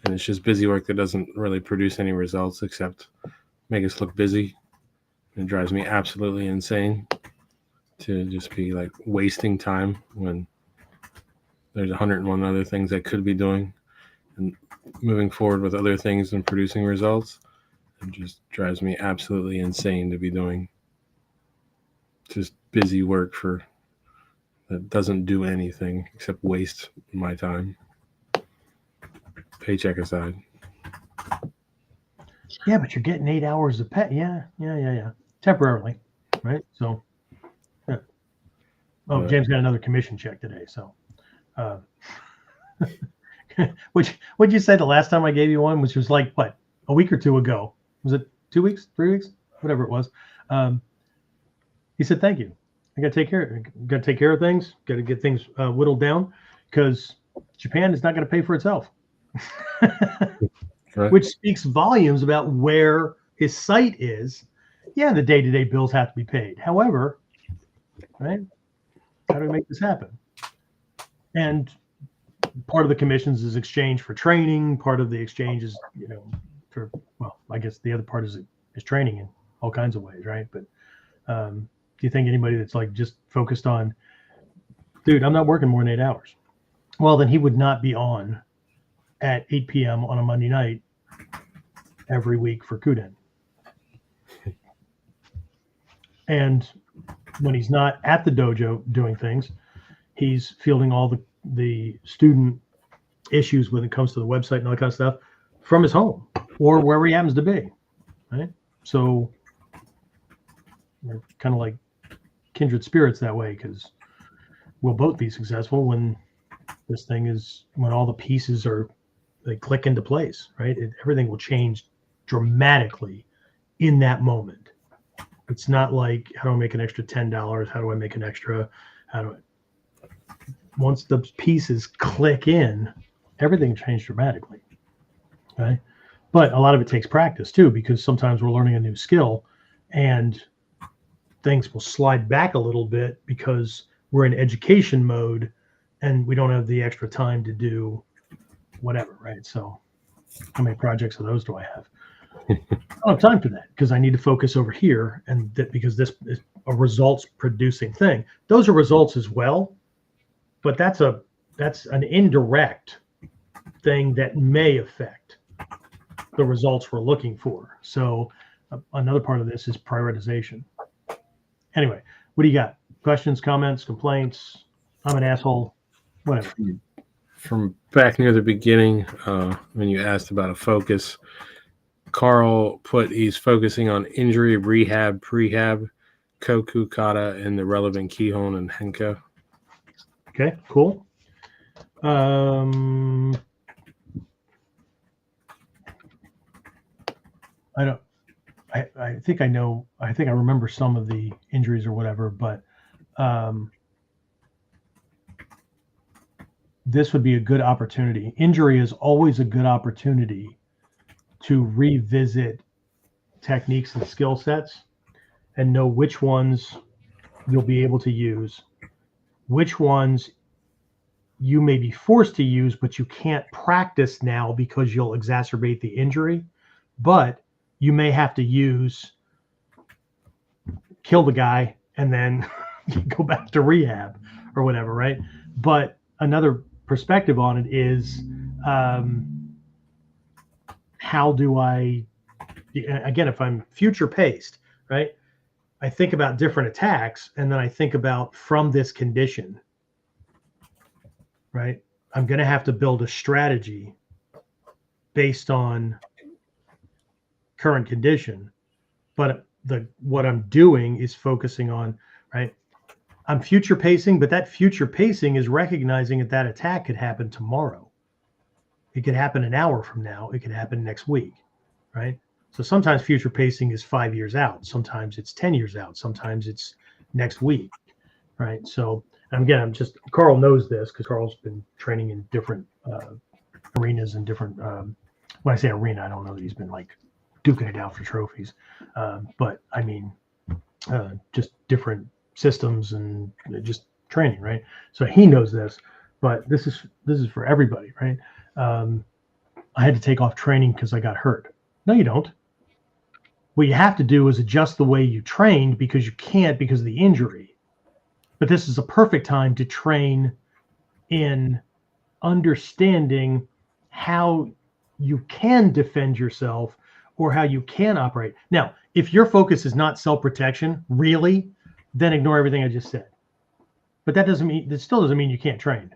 and it's just busy work that doesn't really produce any results except make us look busy. It drives me absolutely insane to just be like wasting time when there's 101 other things I could be doing and moving forward with other things and producing results. It just drives me absolutely insane to be doing just busy work that doesn't do anything except waste my time, paycheck aside. Yeah, but you're getting 8 hours of pay. Yeah. Temporarily, right? So, yeah. Oh, James got another commission check today. So, what'd you say the last time I gave you one, which was like, what, a week or two ago? Was it 2 weeks, 3 weeks, whatever it was? He said, thank you. I got to take care of things. Got to get things whittled down because Japan is not going to pay for itself. Right. Which speaks volumes about where his site is. Yeah, the day-to-day bills have to be paid. However, right? How do we make this happen? And part of the commissions is exchange for training. Part of the exchange is, I guess the other part is training and all kinds of ways, right? But do you think anybody that's like just focused on, dude, I'm not working more than 8 hours? Well, then he would not be on at 8 p.m. on a Monday night every week for KUDEN. And when he's not at the dojo doing things, he's fielding all the student issues when it comes to the website and all that kind of stuff from his home or wherever he happens to be, right? So we're kind of like kindred spirits that way, because we'll both be successful when this thing is, when all the pieces are, they click into place, right? Everything will change dramatically in that moment. It's not like, how do I make an extra $10? How do I make an extra, once the pieces click in, everything changed dramatically, right? But a lot of it takes practice too, because sometimes we're learning a new skill and things will slide back a little bit because we're in education mode and we don't have the extra time to do whatever, right? So how many projects of those do I have? I don't have time for that because I need to focus over here, and that because this is a results producing thing. Those are results as well, but that's an indirect thing that may affect the results we're looking for. So another part of this is prioritization. Anyway, what do you got? Questions, comments, complaints? I'm an asshole, whatever. From back near the beginning, when you asked about a focus, Carl put he's focusing on injury, rehab, prehab, koku, kata, and the relevant kihon and henko. Okay, cool. I think I know, I think I remember some of the injuries or whatever, but this would be a good opportunity. Injury is always a good opportunity to revisit techniques and skill sets and know which ones you'll be able to use, which ones you may be forced to use, but you can't practice now because you'll exacerbate the injury. But you may have to use, kill the guy, and then go back to rehab or whatever, right? But another perspective on it is, how do I, again, if I'm future paced, right? I think about different attacks, and then I think about from this condition, right? I'm going to have to build a strategy based on current condition, but what I'm doing is focusing on, right? I'm future pacing, but that future pacing is recognizing that that attack could happen tomorrow. It could happen an hour from now. It could happen next week, right? So sometimes future pacing is 5 years out. Sometimes it's 10 years out. Sometimes it's next week, right? So, and again, Carl knows this because Carl's been training in different arenas and different, when I say arena, I don't know that he's been like duking it out for trophies. But I mean, just different systems and just training, right? So he knows this, but this is for everybody, right? I had to take off training because I got hurt. No, you don't. What you have to do is adjust the way you trained because you can't because of the injury. But this is a perfect time to train in understanding how you can defend yourself or how you can operate. Now, if your focus is not self-protection, really, then ignore everything I just said. But that still doesn't mean you can't train.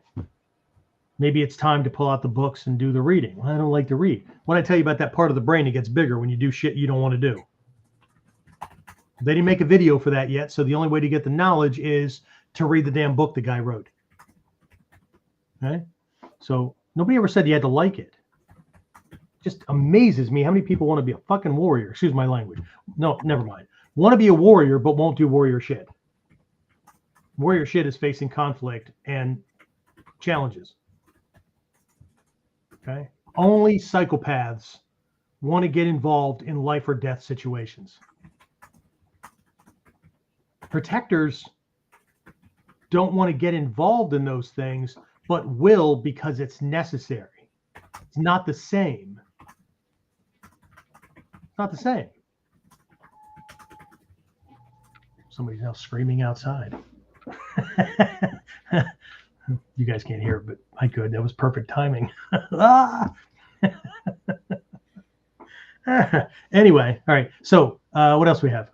Maybe it's time to pull out the books and do the reading. Well, I don't like to read. When I tell you about that part of the brain, it gets bigger when you do shit you don't want to do. They didn't make a video for that yet, so the only way to get the knowledge is to read the damn book the guy wrote. Okay? So nobody ever said you had to like it. Just amazes me how many people want to be a fucking warrior. Excuse my language. No, never mind. Want to be a warrior, but won't do warrior shit. Warrior shit is facing conflict and challenges. Okay? Only psychopaths want to get involved in life or death situations. Protectors don't want to get involved in those things, but will because it's necessary. It's not the same. It's not the same. Somebody's now screaming outside. You guys can't hear it, but I could. That was perfect timing. Ah! Anyway, all right. So what else we have?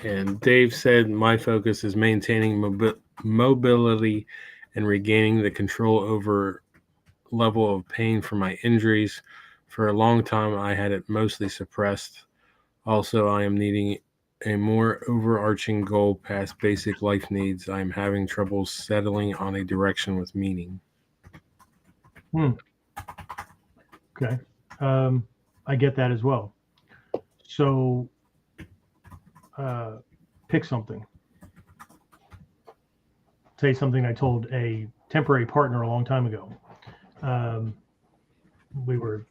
And Dave said, my focus is maintaining mobility and regaining the control over level of pain from my injuries. For a long time, I had it mostly suppressed. Also, I am needing a more overarching goal past basic life needs. I am having trouble settling on a direction with meaning. Okay. I get that as well. So pick something. Say something I told a temporary partner a long time ago. We were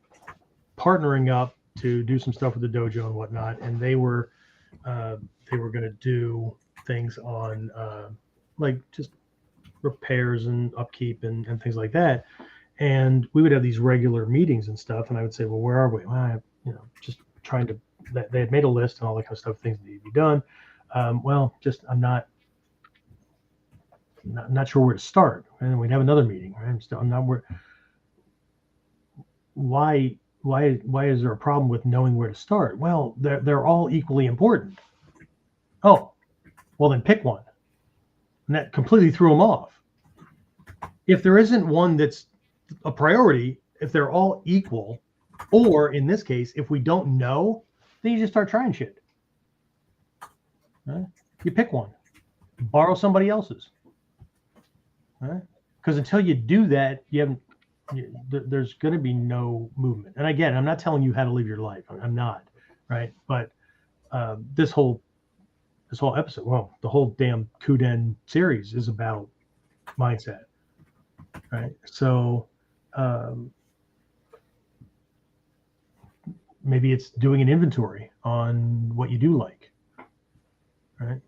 partnering up to do some stuff with the dojo and whatnot, and they were going to do things on like just repairs and upkeep and things like that. And we would have these regular meetings and stuff, and I would say, well, where are we? Well, just trying to. They had made a list and all that kind of stuff, things that need to be done. I'm not sure where to start. And then we'd have another meeting. Right? I'm not where. Why is there a problem with knowing where to start? Well, they're all equally important. Oh, well then pick one. And that completely threw them off. If there isn't one that's a priority, if they're all equal, or in this case, if we don't know, then you just start trying shit. Right? You pick one, borrow somebody else's. Right? Because until you do that, there's going to be no movement. And again, I'm not telling you how to live your life. I'm not, right? But this whole episode, well, the whole damn KUDEN series is about mindset, right? So maybe it's doing an inventory on what you do like, right?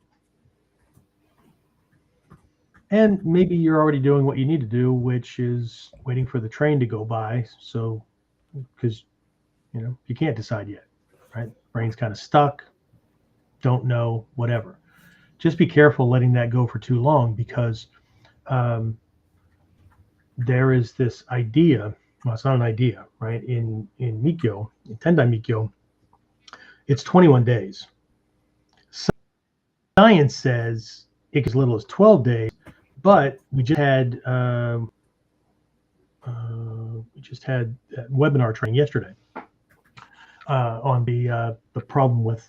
And maybe you're already doing what you need to do, which is waiting for the train to go by. So, because, you can't decide yet, right? Brain's kind of stuck, don't know, whatever. Just be careful letting that go for too long, because there is this idea. Well, it's not an idea, right? In Mikyo, in Tendai Mikyo, it's 21 days. Science says it gets as little as 12 days, but we just had webinar training yesterday on the problem with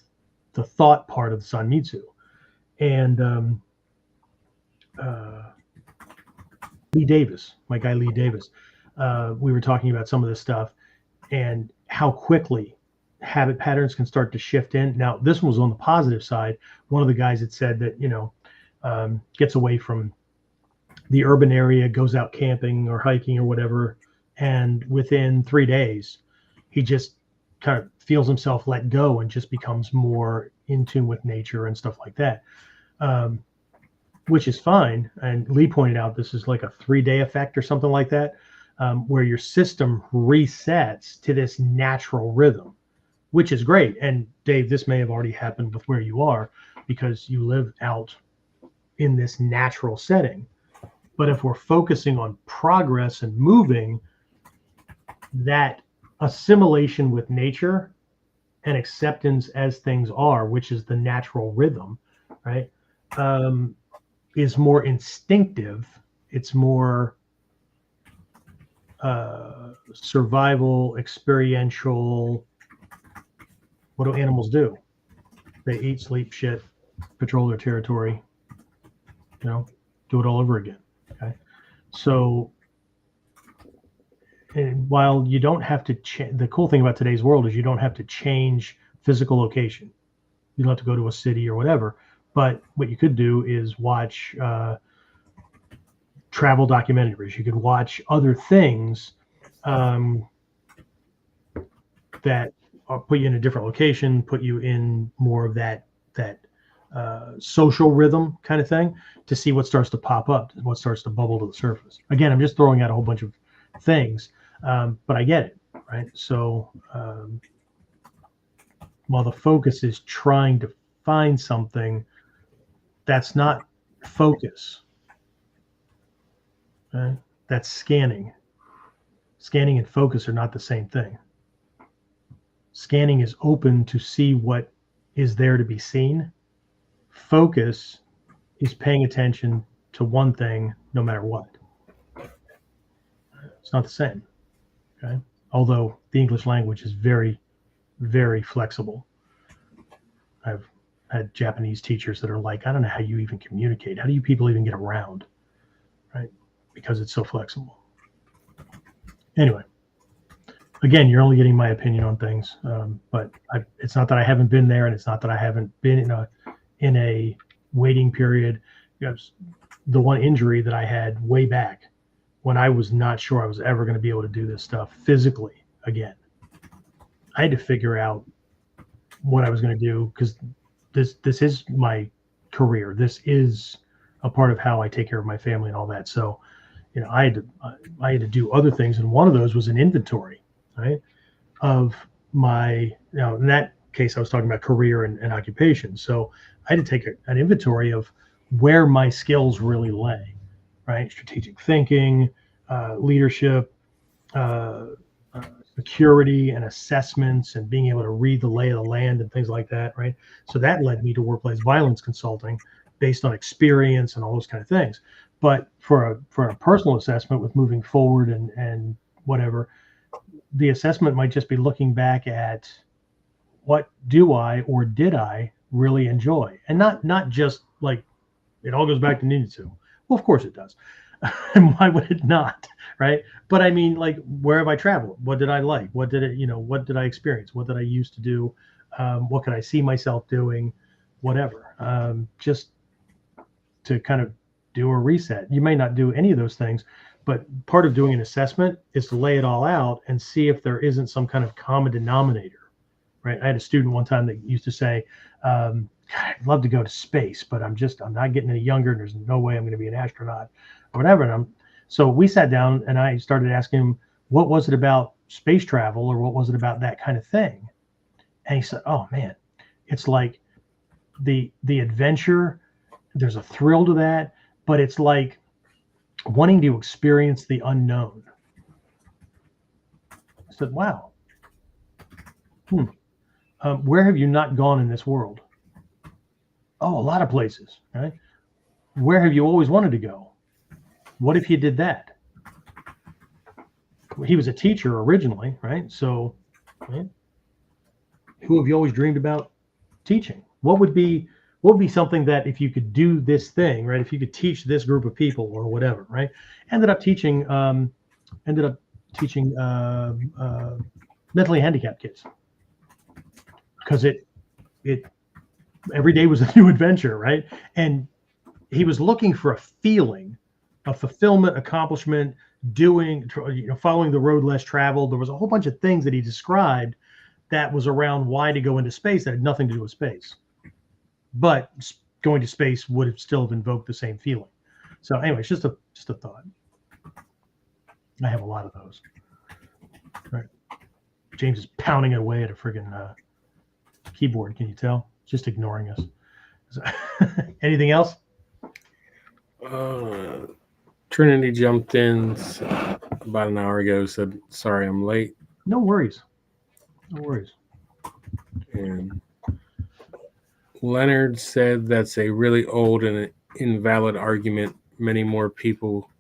the thought part of the Sanmitsu, and Lee Davis, my guy Lee Davis. We were talking about some of this stuff and how quickly habit patterns can start to shift in. Now, this one was on the positive side. One of the guys had said that, gets away from the urban area, goes out camping or hiking or whatever, and within 3 days, he just kind of feels himself let go and just becomes more in tune with nature and stuff like that, which is fine. And Lee pointed out this is like a 3-day effect or something like that, where your system resets to this natural rhythm, which is great. And Dave, this may have already happened with where you are because you live out in this natural setting. But if we're focusing on progress and moving, that assimilation with nature and acceptance as things are, which is the natural rhythm, right, is more instinctive. It's more survival, experiential. What do animals do? They eat, sleep, shit, patrol their territory, do it all over again. Okay. So, and while you don't have to change, the cool thing about today's world is you don't have to change physical location. You don't have to go to a city or whatever. But what you could do is watch travel documentaries. You could watch other things that put you in a different location, put you in more of that social rhythm kind of thing, to see what starts to pop up, what starts to bubble to the surface. Again, I'm just throwing out a whole bunch of things, but I get it, right? So while the focus is trying to find something that's not focus. Okay? That's scanning. Scanning and focus are not the same thing. Scanning is open to see what is there to be seen. Focus is paying attention to one thing no matter what. It's not the same. Okay? Although the English language is very, very flexible. I've had Japanese teachers that are like, I don't know how you even communicate. How do you people even get around? Right? Because it's so flexible. Anyway, again, you're only getting my opinion on things, but it's not that I haven't been there, and it's not that I haven't been in a waiting period. The one injury that I had way back when I was not sure I was ever going to be able to do this stuff physically again, I had to figure out what I was going to do, because this is my career. This is a part of how I take care of my family and all that. So, I had to do other things, and one of those was an inventory, right, of my. In that case, I was talking about career and occupation. So I had to take an inventory of where my skills really lay, right? Strategic thinking, leadership, security and assessments, and being able to read the lay of the land and things like that, right? So that led me to workplace violence consulting based on experience and all those kind of things. But for a personal assessment with moving forward and whatever, the assessment might just be looking back at what do I or did I really enjoy, and not just like it all goes back to Ninjutsu. Well, of course it does. And why would it not, right? But I mean, like, where have I traveled? What did I like? What did what did I experience? What did I used to do? What could I see myself doing? Whatever. Just to kind of do a reset. You may not do any of those things, but part of doing an assessment is to lay it all out and see if there isn't some kind of common denominator, right? I had a student one time that used to say, God, I'd love to go to space, but I'm not getting any younger, and there's no way I'm going to be an astronaut or whatever. And so we sat down and I started asking him, what was it about space travel, or what was it about that kind of thing? And he said, oh man, it's like the adventure, there's a thrill to that, but it's like wanting to experience the unknown. I said, wow. Where have you not gone in this world? Oh, a lot of places, right? Where have you always wanted to go? What if you did that? He was a teacher originally, right? So, right? Who have you always dreamed about teaching? What would be something that if you could do this thing, right? If you could teach this group of people or whatever, right? Ended up teaching mentally handicapped kids, because it every day was a new adventure, right? And he was looking for a feeling of fulfillment, accomplishment, following the road less traveled. There was a whole bunch of things that he described that was around why to go into space that had nothing to do with space. But going to space would have still invoked the same feeling. So anyway, it's just a thought. I have a lot of those. Right. James is pounding away at a friggin' keyboard. Can you tell? Just ignoring us. So, anything else? Trinity jumped in about an hour ago, said, sorry I'm late. No worries. No worries. And Leonard said that's a really old and invalid argument. Many more people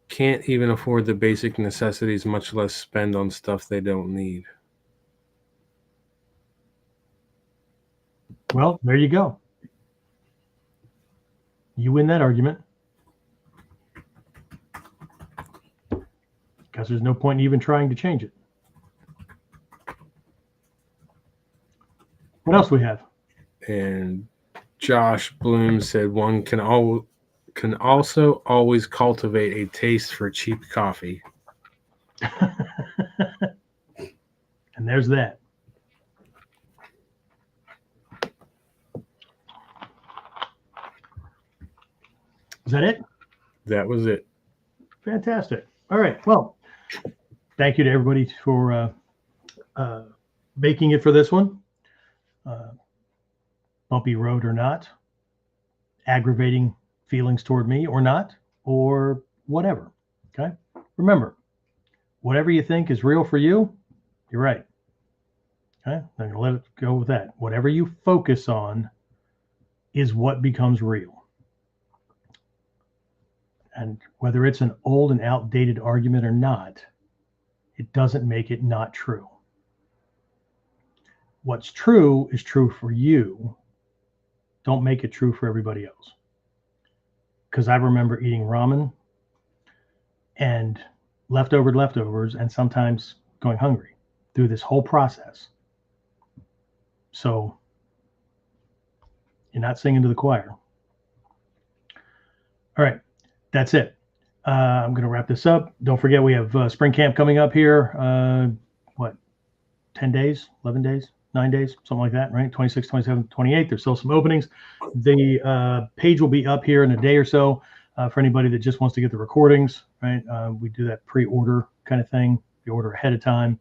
can't even afford the basic necessities, much less spend on stuff they don't need. Well, there you go. You win that argument. Because there's no point in even trying to change it. What else we have? And Josh Bloom said one can also always cultivate a taste for cheap coffee. And there's that. Is that it? That was it. Fantastic. All right. Well, thank you to everybody for making it for this one. bumpy road or not, aggravating feelings toward me or not, or whatever. Okay. Remember, whatever you think is real for you, you're right. Okay. I'm going to let it go with that. Whatever you focus on is what becomes real. And whether it's an old and outdated argument or not, it doesn't make it not true. What's true is true for you. Don't make it true for everybody else. Because I remember eating ramen and leftovers, and sometimes going hungry through this whole process. So you're not singing to the choir. All right, that's it. I'm going to wrap this up. Don't forget, we have spring camp coming up here. 10 days, 11 days, 9 days, something like that, right? 26, 27, 28. There's still some openings. The page will be up here in a day or so for anybody that just wants to get the recordings, right? We do that pre-order kind of thing. You order ahead of time,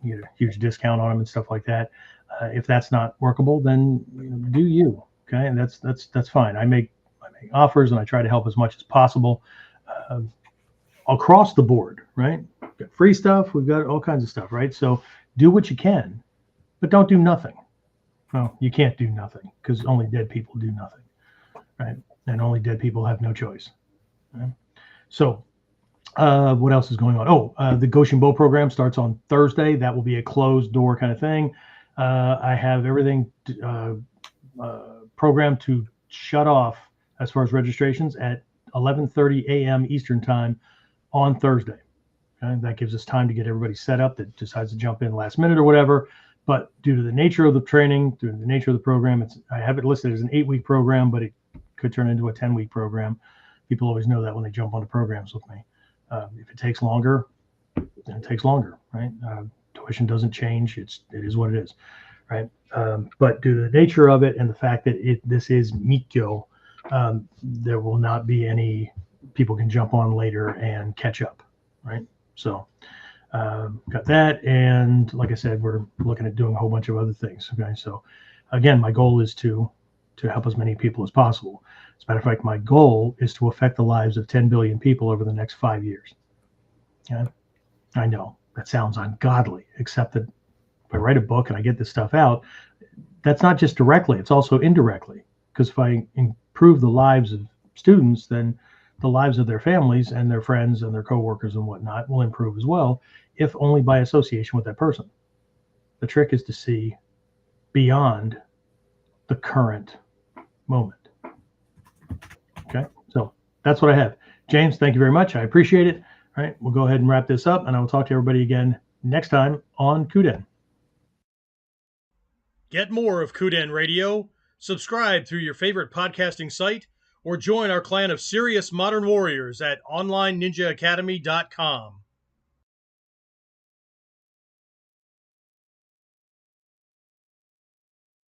you get a huge discount on them and stuff like that. If that's not workable, then do you, okay? And that's fine. I make offers and I try to help as much as possible across the board, right? We've got free stuff, we've got all kinds of stuff, right? So do what you can, but don't do nothing. Well, you can't do nothing because only dead people do nothing, right? And only dead people have no choice. Right? So what else is going on? The Goshen Bow program starts on Thursday. That will be a closed door kind of thing. I have everything programmed to shut off as far as registrations at 11:30 a.m. Eastern time on Thursday. Okay? That gives us time to get everybody set up that decides to jump in last minute or whatever. But due to the nature of the training, due to the nature of the program, I have it listed as an 8-week program, but it could turn into a 10-week program. People always know that when they jump onto programs with me. If it takes longer, then it takes longer, right? Tuition doesn't change. It is what it is, right? But due to the nature of it and the fact that this is Mikyo, there will not be any people can jump on later and catch up, right? So got that. And like I said, we're looking at doing a whole bunch of other things, okay? So again, my goal is to help as many people as possible. As a matter of fact, my goal is to affect the lives of 10 billion people over the next 5 years. Yeah, I know that sounds ungodly, except that if I write a book and I get this stuff out, that's not just directly, it's also indirectly. Because if I improve the lives of students, then the lives of their families and their friends and their coworkers and whatnot will improve as well, if only by association with that person. The trick is to see beyond the current moment. Okay, so that's what I have. James, thank you very much. I appreciate it. All right, we'll go ahead and wrap this up, and I will talk to everybody again next time on KUDEN. Get more of KUDEN Radio, subscribe through your favorite podcasting site, or join our clan of serious modern warriors at onlineninjaacademy.com.